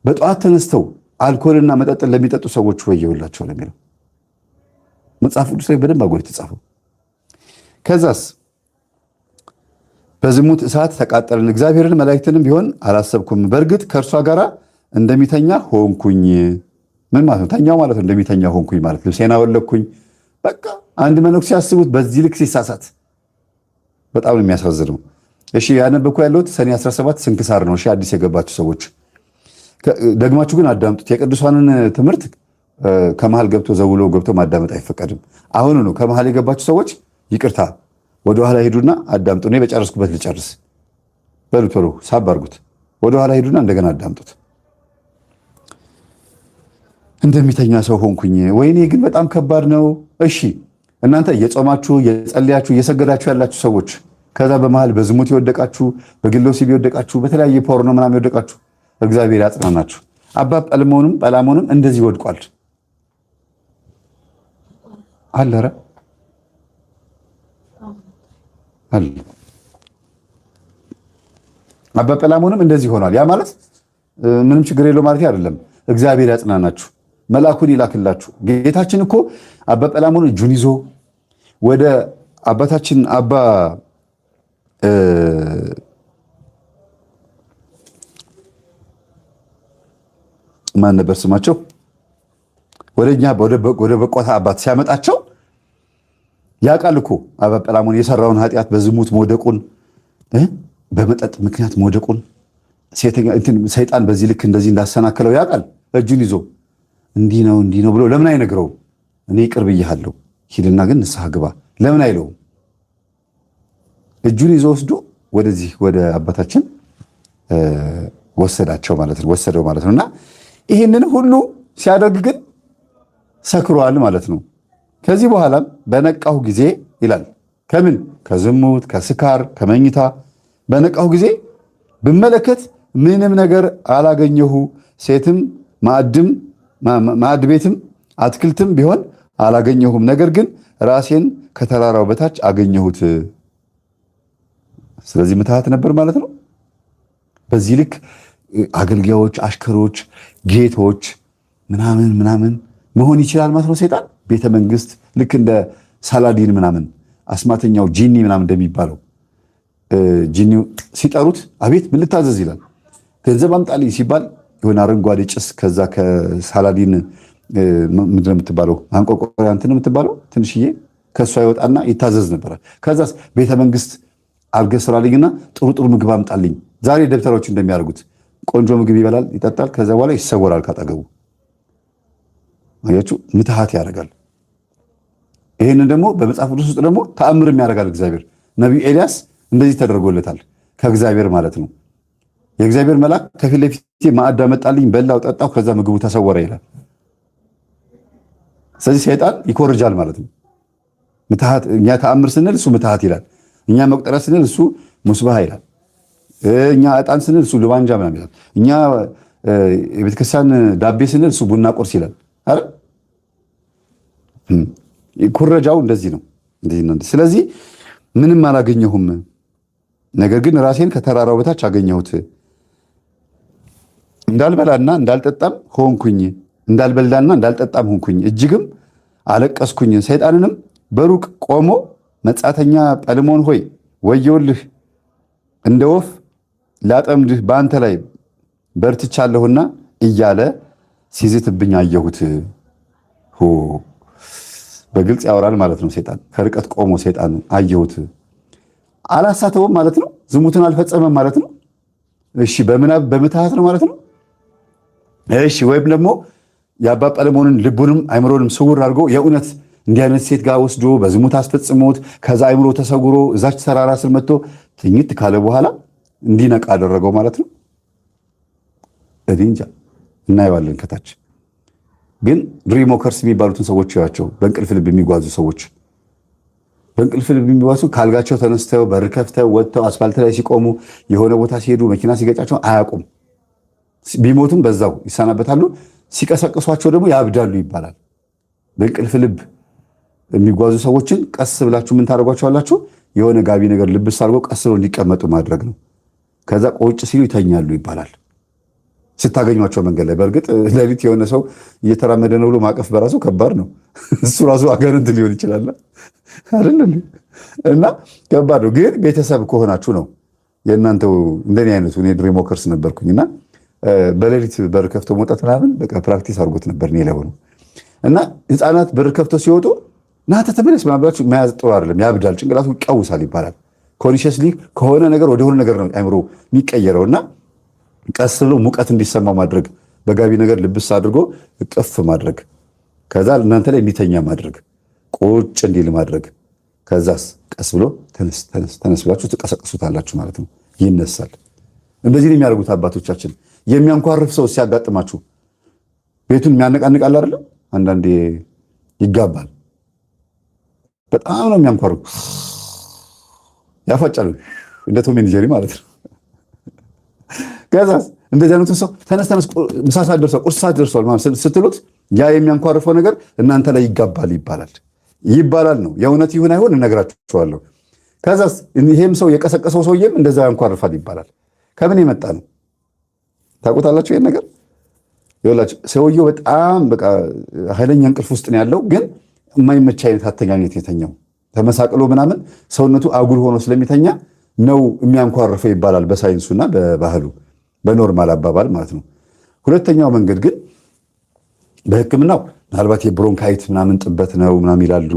በጠዋት ተነስተው አልኮልና መጠጥን ለሚጠጡ ሰዎች ወየውላቸው ነው የሚለው መጽሐፍ ቅዱስ ላይ በደንብ አጎል የተጻፈው። ከዛስ በዝሙት እሳት ተቃጠልን፣ እግዚአብሔርን መላእክትንም ቢሆን አላሰብኩም፣ በእርግጥ ከእርሷ ጋር እንደሚተኛ ሆንኩኝ። ምን ማለት ነው? ተኛው ማለት ነው። እንደሚተኛ ሆንኩኝ ማለት ልብሴን አወለኩኝ። በቃ አንድ መነኩሴ ሲያስቡት በዚህ ልክ ሲሳሳት በጣም ነው የሚያሳዝነው። እሺ ያነበብኩ ያለሁት ሰኔ 17 ስንክሳር ነው። እሺ አዲስ የገባችሁ ሰዎች ደግማችሁ ግን አዳምጡት። የቅዱሳንን ትምህርት ከመሃል ገብቶ ዘውሎ ገብቶ ማዳመጥ አይፈቀድም። አሁኑ ነው ከመሃል የገባችሁ ሰዎች ይቅርታ ወደኋላ ሄዱና አዳምጡ። እኔ በጨረስኩበት ልጨርስ በሉ፣ ቶሎ ሳብ አድርጉት። ወደኋላ ሄዱና እንደገና አዳምጡት። እንደሚተኛ ሰው ሆንኩኝ። ወይኔ ግን በጣም ከባድ ነው። እሺ እናንተ እየጾማችሁ እየጸለያችሁ እየሰገዳችሁ ያላችሁ ሰዎች፣ ከዛ በመሃል በዝሙት የወደቃችሁ፣ በግለ ወሲብ የወደቃችሁ፣ በተለያየ ፖርኖ ምናምን የወደቃችሁ እግዚአብሔር ያጽናናችሁ። አባ ጰላሞንም እንደዚህ ወድቋል አለረ አለ። አባ ጰላሞንም እንደዚህ ሆኗል። ያ ማለት ምንም ችግር የለው ማለት አይደለም። እግዚአብሔር ያጽናናችሁ፣ መልአኩን ይላክላችሁ። ጌታችን እኮ አባ ጰላሞን እጁን ይዞ ወደ አባታችን አባ ማን ነበር ስማቸው? ወደኛ ወደ በቆታ አባት ሲያመጣቸው ያውቃል እኮ አባ ጰላሞን የሰራውን ኃጢአት፣ በዝሙት መውደቁን፣ በመጠጥ ምክንያት መውደቁን፣ ሰይጣን በዚህ ልክ እንደዚህ እንዳሰናከለው ያውቃል። እጁን ይዞ እንዲህ ነው ብሎ ለምን አይነግረውም? እኔ ይቅር ብዬሃለሁ ሂድና ግን ንስሐ ግባ ለምን አይለውም? እጁን ይዞ ወስዶ ወደዚህ ወደ አባታችን ወሰደው ማለት ነው። እና ይህንን ሁሉ ሲያደርግ ግን ሰክሯል ማለት ነው። ከዚህ በኋላም በነቃሁ ጊዜ ይላል ከምን ከዝሙት ከስካር ከመኝታ በነቃሁ ጊዜ ብመለከት ምንም ነገር አላገኘሁ። ሴትም ማዕድ ቤትም አትክልትም ቢሆን አላገኘሁም። ነገር ግን ራሴን ከተራራው በታች አገኘሁት። ስለዚህ ምትሃት ነበር ማለት ነው። በዚህ ልክ አገልጋዮች፣ አሽከሮች፣ ጌቶች ምናምን መሆን ይችላል ማለት ነው። ሰይጣን ቤተ መንግስት ልክ እንደ ሳላዲን ምናምን አስማተኛው ጂኒ ምናምን እንደሚባለው ጂኒው ሲጠሩት አቤት ምን ልታዘዝ ይላል። ገንዘብ አምጣልኝ ሲባል የሆነ አረንጓዴ ጭስ ከዛ ከሳላዲን ምንድን ነው የምትባለው አንቆርቆሪያ እንትን የምትባለው ትንሽዬ ከእሷ ይወጣና ይታዘዝ ነበረ። ከዛስ ቤተ መንግስት አድርገህ ስራልኝና ጥሩ ምግብ አምጣልኝ። ዛሬ ደብተሮች እንደሚያደርጉት ቆንጆ ምግብ ይበላል፣ ይጠጣል። ከዛ በኋላ ይሰወራል ካጠገቡ። አያችሁ፣ ምትሃት ያደርጋል። ይህንን ደግሞ በመጽሐፍ ቅዱስ ውስጥ ደግሞ ተአምርም ያደርጋል እግዚአብሔር። ነቢዩ ኤልያስ እንደዚህ ተደርጎለታል ከእግዚአብሔር ማለት ነው። የእግዚአብሔር መልአክ ከፊት ለፊቴ ማዕድ አመጣልኝ፣ በላው፣ ጠጣው፣ ከዛ ምግቡ ተሰወረ ይላል። ስለዚህ ሰይጣን ይኮርጃል ማለት ነው። ምትሃት፣ እኛ ተአምር ስንል እሱ ምትሃት ይላል። እኛ መቁጠሪያ ስንል እሱ ሙስባህ ይላል። እኛ ዕጣን ስንል እሱ ልባንጃ ምናምን ይላል። እኛ የቤተክርስቲያን ዳቤ ስንል እሱ ቡና ቁርስ ይላል። አረ ኩረጃው እንደዚህ ነው። ስለዚህ ምንም አላገኘሁም፣ ነገር ግን ራሴን ከተራራው በታች አገኘሁት። እንዳልበላና እንዳልጠጣም ሆንኩኝ፣ እንዳልበላና እንዳልጠጣም ሆንኩኝ። እጅግም አለቀስኩኝ። ሰይጣንንም በሩቅ ቆሞ መጻተኛ ጰልሞን ሆይ ወዮልህ፣ እንደ ወፍ ላጠምድህ በአንተ ላይ በርትቻለሁና እያለ ሲዝትብኝ አየሁት። በግልጽ ያወራል ማለት ነው። ሰይጣን ከርቀት ቆሞ ሰይጣን አየሁት። አላሳተውም ማለት ነው። ዝሙትን አልፈጸመም ማለት ነው። እሺ፣ በምትሃት ነው ማለት ነው። እሺ፣ ወይም ደግሞ የአባ ጰልሞንን ልቡንም አይምሮንም ስውር አድርጎ የእውነት እንዲህ አይነት ሴት ጋር ወስዶ በዝሙት አስፈጽሞት ከዛ አይምሮ ተሰጉሮ እዛች ተራራ ስር መጥቶ ትኝት ካለ በኋላ እንዲነቃ አደረገው ማለት ነው። እኔ እንጃ፣ እናየዋለን ከታች። ግን ድሪሞከርስ የሚባሉትን ሰዎች ያቸው በእንቅልፍ ልብ የሚጓዙ ሰዎች በእንቅልፍ ልብ የሚጓዙ ካልጋቸው ተነስተው በር ከፍተው ወጥተው አስፋልት ላይ ሲቆሙ የሆነ ቦታ ሲሄዱ መኪና ሲገጫቸው አያውቁም። ቢሞቱም በዛው ይሰናበታሉ። ሲቀሰቅሷቸው ደግሞ ያብዳሉ ይባላል። በእንቅልፍ ልብ የሚጓዙ ሰዎችን ቀስ ብላችሁ ምን ታደርጓቸዋላችሁ? የሆነ ጋቢ ነገር ልብስ አድርገው ቀስ ብለው እንዲቀመጡ ማድረግ ነው። ከዛ ቆጭ ሲሉ ይተኛሉ ይባላል ስታገኟቸው መንገድ ላይ። በእርግጥ ሌሊት የሆነ ሰው እየተራመደ ነው ብሎ ማቀፍ በራሱ ከባድ ነው። እሱ ራሱ አጋንንት ሊሆን ይችላል አይደል? እና ከባድ ነው። ግን ቤተሰብ ከሆናችሁ ነው የእናንተው። እንደኔ አይነቱ እኔ ድሪሞከርስ ነበርኩኝና በሌሊት በር ከፍቶ መውጣት ምናምን በቃ ፕራክቲስ አድርጎት ነበር እኔ ለሆኑ እና ህፃናት በር ከፍቶ ሲወጡ ናተ ተመለስ ማብላችሁ መያዝ ጥሩ አይደለም፣ ያብዳል፣ ጭንቅላቱ ይቀውሳል ይባላል። ኮንሺየስሊ ከሆነ ነገር ወደ ሆነ ነገር ነው አይምሮ የሚቀየረውና ቀስ ብሎ ሙቀት እንዲሰማው ማድረግ፣ በጋቢ ነገር ልብስ አድርጎ እቅፍ ማድረግ፣ ከዛ እናንተ ላይ እንዲተኛ ማድረግ፣ ቁጭ እንዲል ማድረግ። ከዛስ ቀስ ብሎ ተነስ ተነስ ተነስ ብላችሁ ትቀሰቅሱታላችሁ ማለት ነው። ይነሳል። እንደዚህ ነው የሚያደርጉት አባቶቻችን። የሚያንኳርፍ ሰው ሲያጋጥማችሁ ቤቱን የሚያነቃንቃል አይደለም? አንዳንዴ ይጋባል። በጣም ነው የሚያንኳርፍ፣ ያፋጫሉ እንደ ቶም ኤንድ ጄሪ ማለት ነው። ከዛስ እንደዚህ አይነቱ ሰው ተነስ ተነስ ምሳ ሰዓት ደርሷል፣ ቁርስ ሰዓት ደርሷል ማለት ስትሉት ያ የሚያንኳርፈው ነገር እናንተ ላይ ይጋባል ይባላል ነው። የእውነት ይሁን አይሆን እነግራችኋለሁ። ከዛስ ይሄም ሰው የቀሰቀሰው ሰውዬም እንደዛ ያንኳርፋል ይባላል። ከምን የመጣ ነው ታውቁታላችሁ? ይሄን ነገር ይኸውላችሁ፣ ሰውየው በጣም በቃ ኃይለኛ እንቅልፍ ውስጥ ነው ያለው፣ ግን የማይመች አይነት አተኛኘት የተኛው ተመሳቅሎ ምናምን ሰውነቱ አጉል ሆኖ ስለሚተኛ ነው የሚያንኳርፈው ይባላል፣ በሳይንሱና በባህሉ በኖርማል አባባል ማለት ነው። ሁለተኛው መንገድ ግን በሕክምናው ምናልባት የብሮንካይት ምናምን ጥበት ነው ምናምን ይላሉ።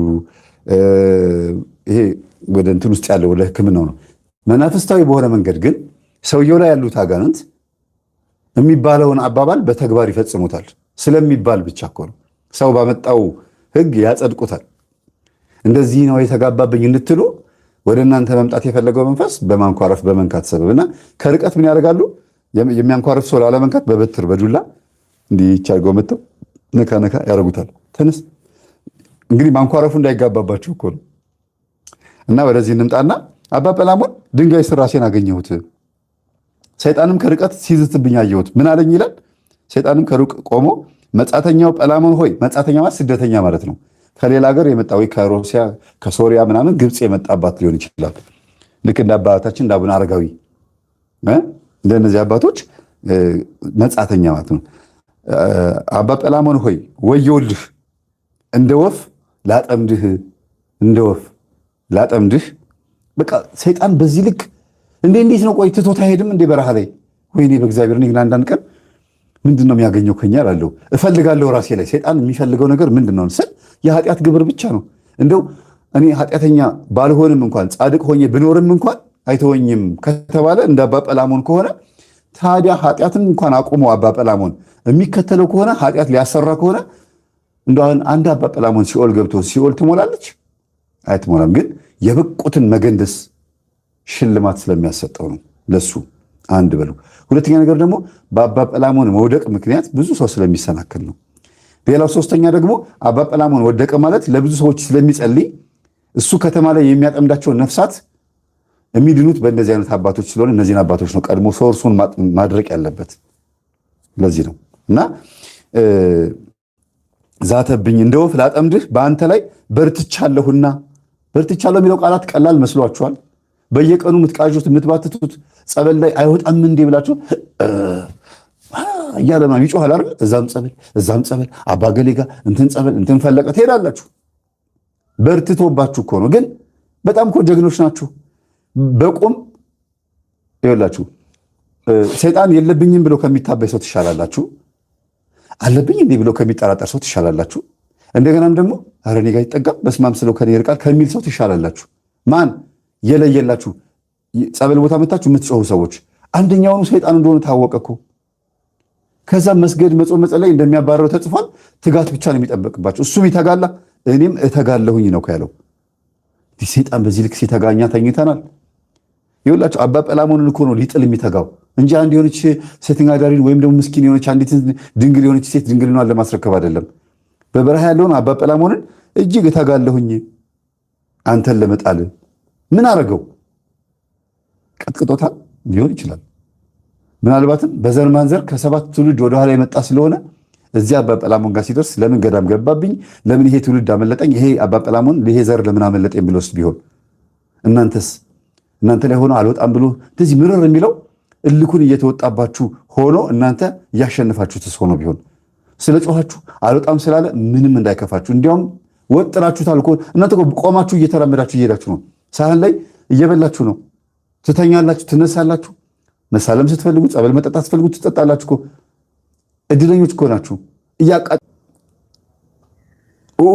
ይሄ ወደ እንትን ውስጥ ያለው ወደ ሕክምናው ነው። መናፍስታዊ በሆነ መንገድ ግን ሰውየው ላይ ያሉት አጋንንት የሚባለውን አባባል በተግባር ይፈጽሙታል። ስለሚባል ብቻ እኮ ነው። ሰው ባመጣው ሕግ ያጸድቁታል። እንደዚህ ነው የተጋባብኝ እንድትሉ ወደ እናንተ መምጣት የፈለገው መንፈስ በማንኳረፍ በመንካት ሰበብና ከርቀት ምን ያደርጋሉ? የሚያንኳረፍ ሰው ላለመንካት በበትር በዱላ እንዲህ ይቻርገው መጥተው ነካ ነካ ያደርጉታል። ተነስ እንግዲህ ማንኳረፉ እንዳይጋባባችሁ እኮ ነው። እና ወደዚህ እንምጣና አባ ጰላሞን ድንጋይ ስር ራሴን አገኘሁት፣ ሰይጣንም ከርቀት ሲዝትብኝ አየሁት። ምን አለኝ ይላል። ሰይጣንም ከሩቅ ቆሞ መጻተኛው ጰላሞን ሆይ፣ መጻተኛ ማለት ስደተኛ ማለት ነው። ከሌላ ሀገር የመጣ ወይ ከሩሲያ ከሶሪያ ምናምን ግብፅ የመጣ አባት ሊሆን ይችላል። ልክ እንደ አባታችን እንደ አቡነ አረጋዊ እንደነዚህ አባቶች መጻተኛ ማለት ነው። አባ ጰላሞን ሆይ ወዮልህ፣ እንደ ወፍ ላጠምድህ፣ እንደ ወፍ ላጠምድህ። በቃ ሰይጣን በዚህ ልክ እንዴት ነው? ቆይ ትቶት አይሄድም እንዴ በረሃ ላይ? ወይኔ በእግዚአብሔር ግን አንዳንድ ቀን ምንድን ነው የሚያገኘው ከኛ እላለሁ። እፈልጋለሁ ራሴ ላይ ሰይጣን የሚፈልገው ነገር ምንድን ነው ስል የኃጢአት ግብር ብቻ ነው። እንደው እኔ ኃጢአተኛ ባልሆንም እንኳን ጻድቅ ሆኜ ብኖርም እንኳን አይተወኝም ከተባለ እንደ አባ ጰላሞን ከሆነ ታዲያ ኃጢአትን እንኳን አቁሞ አባ ጰላሞን የሚከተለው ከሆነ ኃጢአት ሊያሰራ ከሆነ እንደው አንድ አባ ጰላሞን ሲኦል ገብቶ ሲኦል ትሞላለች? አይትሞላም። ግን የበቁትን መገንደስ ሽልማት ስለሚያሰጠው ነው ለሱ አንድ በሉ። ሁለተኛ ነገር ደግሞ በአባ ጰላሞን መውደቅ ምክንያት ብዙ ሰው ስለሚሰናከል ነው። ሌላው ሶስተኛ ደግሞ አባ ጰላሞን ወደቀ ማለት ለብዙ ሰዎች ስለሚጸልይ እሱ ከተማ ላይ የሚያጠምዳቸው ነፍሳት የሚድኑት በእንደዚህ አይነት አባቶች ስለሆነ እነዚህን አባቶች ነው ቀድሞ ሶርሱን ማድረቅ ያለበት። ለዚህ ነው እና ዛተብኝ እንደ ወፍ ላጠምድህ በአንተ ላይ በርትቻለሁና። በርትቻለሁ የሚለው ቃላት ቀላል መስሏችኋል? በየቀኑ የምትቃዡት የምትባትቱት ጸበል ላይ አይወጣም እንዴ ብላችሁ እያለ ነው ይጮሃል አይደል? እዛም ጸበል አባገሌ ጋር እንትን ጸበል እንትን ፈለቀ ትሄዳላችሁ። በርትቶባችሁ እኮ ነው። ግን በጣም እኮ ጀግኖች ናችሁ። በቁም ይኸውላችሁ ሰይጣን የለብኝም ብሎ ከሚታበይ ሰው ትሻላላችሁ። አለብኝ እንዲህ ብሎ ከሚጠራጠር ሰው ትሻላላችሁ። እንደገናም ደግሞ ኧረ እኔ ጋር ይጠጋም በስማም ስለው ከኔ ይርቃል ከሚል ሰው ትሻላላችሁ። ማን የለየላችሁ ጸበል ቦታ መታችሁ የምትጮሁ ሰዎች አንደኛውኑ ሰይጣን እንደሆነ ታወቀ እኮ። ከዛም መስገድ መጾም መጸለይ እንደሚያባረው ተጽፏል። ትጋት ብቻ ነው የሚጠበቅባቸው። እሱም ይተጋላ እኔም እተጋለሁኝ ነው ያለው። ሰይጣን በዚህ ልክ ሲተጋኛ ተኝተናል። ይኸውላችሁ አባ ጰላሞንን እኮ ነው ሊጥል የሚተጋው እንጂ አንድ የሆነች ሴተኛ አዳሪን ወይም ደግሞ ምስኪን የሆነች አንዲት ድንግል የሆነች ሴት ድንግልናን ለማስረከብ አይደለም። በበረሃ ያለውን አባ ጰላሞንን እጅግ እተጋለሁኝ አንተን ለመጣል። ምን አረገው? ቀጥቅጦታል ሊሆን ይችላል። ምናልባትም በዘር ማንዘር ከ7 ትውልድ ወደኋላ የመጣ ስለሆነ እዚህ አባ ጰላሞን ጋር ሲደርስ ለምን ገዳም ገባብኝ፣ ለምን ይሄ ትውልድ አመለጠኝ፣ ይሄ አባ ጰላሞን ይሄ ዘር ለምን አመለጠኝ ብሎስ ቢሆን እናንተ ላይ ሆኖ አልወጣም ብሎ እንደዚህ ምርር የሚለው እልኩን እየተወጣባችሁ ሆኖ እናንተ እያሸነፋችሁትስ ሆኖ ቢሆን ስለ ጮኻችሁ አልወጣም ስላለ ምንም እንዳይከፋችሁ። እንዲያውም ወጥራችሁታል እኮ እናንተ ቆማችሁ እየተራመዳችሁ እየሄዳችሁ ነው። ሳህን ላይ እየበላችሁ ነው። ትተኛላችሁ፣ ትነሳላችሁ። መሳለም ስትፈልጉ፣ ጸበል መጠጣት ስትፈልጉ ትጠጣላችሁ እኮ። እድለኞች እኮ ናችሁ።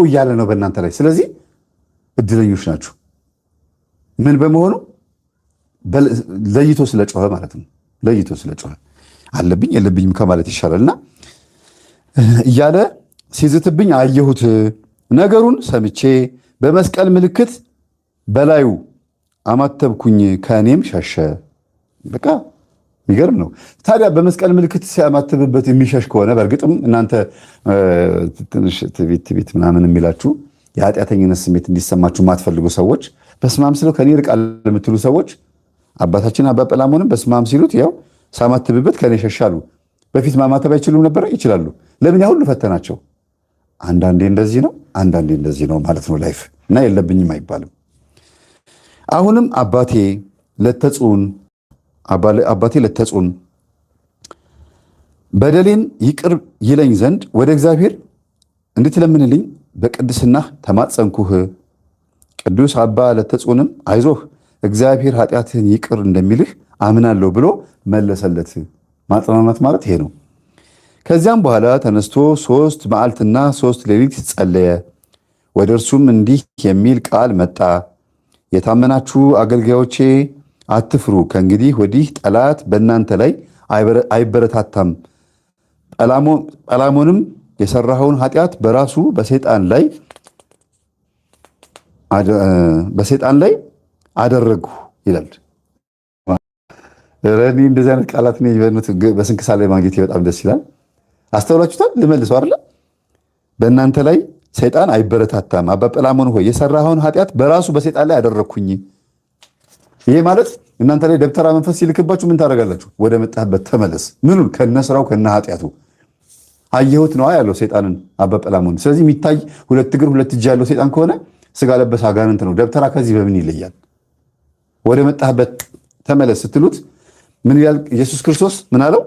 እያለ ነው በእናንተ ላይ። ስለዚህ እድለኞች ናችሁ። ምን በመሆኑ ለይቶ ስለጮኸ ማለት ነው። ለይቶ ስለጮኸ አለብኝ የለብኝም ከማለት ይሻላልና እያለ ሲዝትብኝ አየሁት። ነገሩን ሰምቼ በመስቀል ምልክት በላዩ አማተብኩኝ፣ ከእኔም ሸሸ። በቃ የሚገርም ነው። ታዲያ በመስቀል ምልክት ሲያማትብበት የሚሸሽ ከሆነ በእርግጥም እናንተ ትንሽ ትቢት ምናምን የሚላችሁ የኃጢአተኝነት ስሜት እንዲሰማችሁ የማትፈልጉ ሰዎች፣ በስማም ስለው ከኔ ይርቃል የምትሉ ሰዎች አባታችን አባ ጰላሞንም በስማም ሲሉት ያው ሳማትብበት ከኔ ሸሻሉ። በፊት ማማተብ አይችሉም ነበረ? ይችላሉ። ለምን ያሁሉ ፈተናቸው? አንዳንዴ እንደዚህ ነው፣ አንዳንዴ እንደዚህ ነው ማለት ነው ላይፍ እና የለብኝም አይባልም። አሁንም አባቴ ለተጹን በደሌን ይቅር ይለኝ ዘንድ ወደ እግዚአብሔር እንድትለምንልኝ በቅድስና ተማጸንኩህ። ቅዱስ አባ ለተጹንም አይዞህ እግዚአብሔር ኃጢአትህን ይቅር እንደሚልህ አምናለሁ ብሎ መለሰለት። ማጽናናት ማለት ይሄ ነው። ከዚያም በኋላ ተነስቶ 3 መዓልትና 3 ሌሊት ጸለየ። ወደ እርሱም እንዲህ የሚል ቃል መጣ። የታመናችሁ አገልጋዮቼ አትፍሩ፣ ከእንግዲህ ወዲህ ጠላት በእናንተ ላይ አይበረታታም። ጰላሞንም የሰራኸውን ኃጢአት በራሱ በሰይጣን ላይ አደረግሁ ይላል። ረኒ እንደዚህ አይነት ቃላት በስንክሳር ላይ ማግኘት በጣም ደስ ይላል። አስተውላችሁታል? ልመልሰው አይደለ? በእናንተ ላይ ሰይጣን አይበረታታም። አባ ጰላሞን ሆይ የሰራኸውን ኃጢአት በራሱ በሰይጣን ላይ አደረግኩኝ። ይሄ ማለት እናንተ ላይ ደብተራ መንፈስ ሲልክባችሁ ምን ታደርጋላችሁ? ወደ መጣህበት ተመለስ። ምኑን? ከነስራው ከነ ኃጢአቱ አየሁት ነዋ ያለው ሰይጣንን አባ ጰላሞን። ስለዚህ የሚታይ 2 እግር 2 እጅ ያለው ሰይጣን ከሆነ ስጋ ለበስ አጋንንት ነው። ደብተራ ከዚህ በምን ይለያል? ወደ መጣህበት ተመለስ ስትሉት ምን ይላል ኢየሱስ ክርስቶስ? ምን አለው?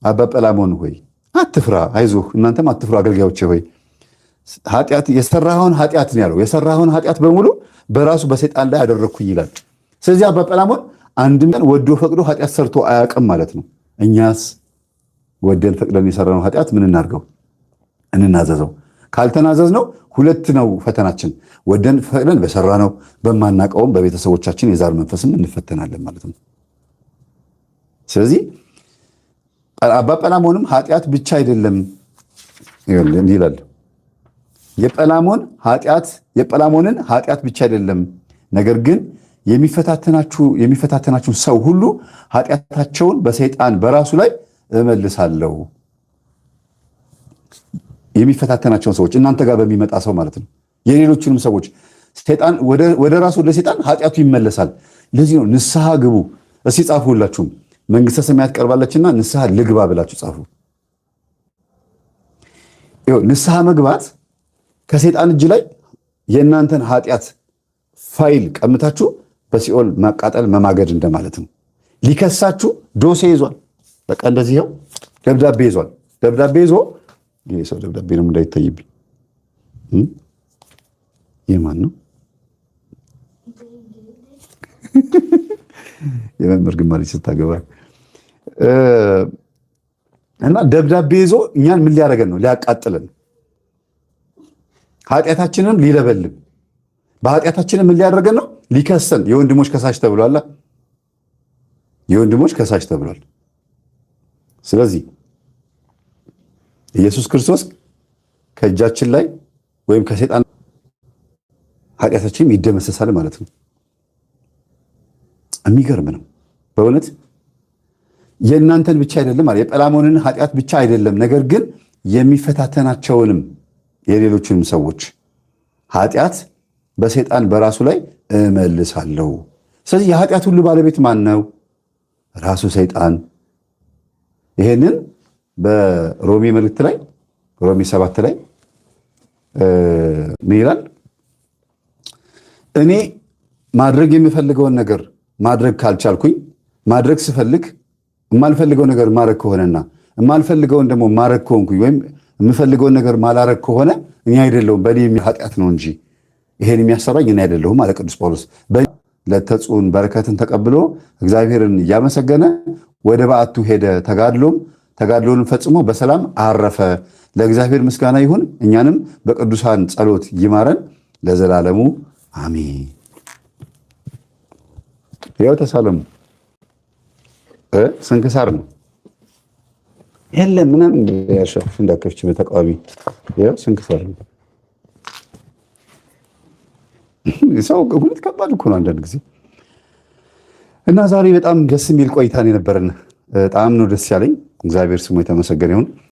አባ ጰላሞን ሆይ አትፍራ፣ አይዞህ፣ እናንተም አትፍሩ አገልጋዮቼ ሆይ የሰራኸውን ኃጢአት ነው ያለው። የሰራኸውን ኃጢአት በሙሉ በራሱ በሰይጣን ላይ አደረግኩኝ ይላል። ስለዚህ አባ ጰላሞን አንድም ቀን ወዶ ፈቅዶ ኃጢአት ሰርቶ አያውቅም ማለት ነው። እኛስ ወደን ፈቅደን የሰራነው ኃጢአት ምን እናድርገው? እንናዘዘው። ካልተናዘዝነው 2 ነው ፈተናችን። ወደን ፈቅደን በሰራነው በማናውቀውም በቤተሰቦቻችን የዛር መንፈስም እንፈተናለን ማለት ነው። ስለዚህ አባ ጰላሞንም ኃጢአት ብቻ አይደለም ይላል። የጰላሞንን ኃጢአት ብቻ አይደለም፣ ነገር ግን የሚፈታተናችሁ ሰው ሁሉ ኃጢአታቸውን በሰይጣን በራሱ ላይ እመልሳለሁ። የሚፈታተናቸውን ሰዎች እናንተ ጋር በሚመጣ ሰው ማለት ነው። የሌሎችንም ሰዎች ሰይጣን ወደ ራሱ ወደ ሰይጣን ኃጢአቱ ይመለሳል። ለዚህ ነው ንስሐ ግቡ። እስኪ ጻፉ ሁላችሁም መንግስተ ሰማያት ቀርባለችና ንስሐ ልግባ ብላችሁ ጻፉ። ንስሐ መግባት ከሰይጣን እጅ ላይ የእናንተን ኃጢአት ፋይል ቀምታችሁ በሲኦል ማቃጠል መማገድ እንደማለት ነው። ሊከሳችሁ ዶሴ ይዟል። በቃ እንደዚህ ይኸው ደብዳቤ ይዟል። ደብዳቤ ይዞ ይሄ ሰው ደብዳቤ ነው እንዳይታይብኝ። የማን ነው? የመምህር ግማሪ ስታገባ እና ደብዳቤ ይዞ እኛን ምን ሊያደርገን ነው? ሊያቃጥለን፣ ኃጢአታችንንም ሊለበልብ፣ በኃጢአታችንም ምን ሊያደርገን ነው? ሊከሰን። የወንድሞች ከሳሽ ተብሏል። የወንድሞች ከሳሽ ተብሏል። ስለዚህ ኢየሱስ ክርስቶስ ከእጃችን ላይ ወይም ከሰይጣን ኃጢአታችንም ይደመሰሳል ማለት ነው። የሚገርም ነው በእውነት። የእናንተን ብቻ አይደለም ማለት የጰላሞንን ኃጢአት ብቻ አይደለም፣ ነገር ግን የሚፈታተናቸውንም የሌሎችንም ሰዎች ኃጢአት በሰይጣን በራሱ ላይ እመልሳለሁ። ስለዚህ የኃጢአት ሁሉ ባለቤት ማን ነው? ራሱ ሰይጣን። ይሄንን በሮሜ መልእክት ላይ ሮሜ 7 ላይ ምን ይላል? እኔ ማድረግ የምፈልገውን ነገር ማድረግ ካልቻልኩኝ ማድረግ ስፈልግ የማልፈልገው ነገር ማድረግ ከሆነና የማልፈልገውን ደግሞ ማድረግ ከሆንኩኝ ወይም የምፈልገውን ነገር ማላረግ ከሆነ እኔ አይደለሁም በእኔ ኃጢአት ነው እንጂ ይሄን የሚያሰራኝ እኔ አይደለሁም አለ ቅዱስ ጳውሎስ። ለተጹን በረከትን ተቀብሎ እግዚአብሔርን እያመሰገነ ወደ በዓቱ ሄደ። ተጋድሎን ፈጽሞ በሰላም አረፈ። ለእግዚአብሔር ምስጋና ይሁን፣ እኛንም በቅዱሳን ጸሎት ይማረን ለዘላለሙ አሜን። ያው ተሳለሙ ስንክሳር ነው የለም ምናምን ያሸፍ እንዳከፍች በተቃዋሚ ያው ስንክሳር ነው። ሰው ሁለት ከባድ እኮ ነው አንዳንድ ጊዜ። እና ዛሬ በጣም ደስ የሚል ቆይታን የነበረን በጣም ነው ደስ ያለኝ። እግዚአብሔር ስሙ የተመሰገነ ይሁን።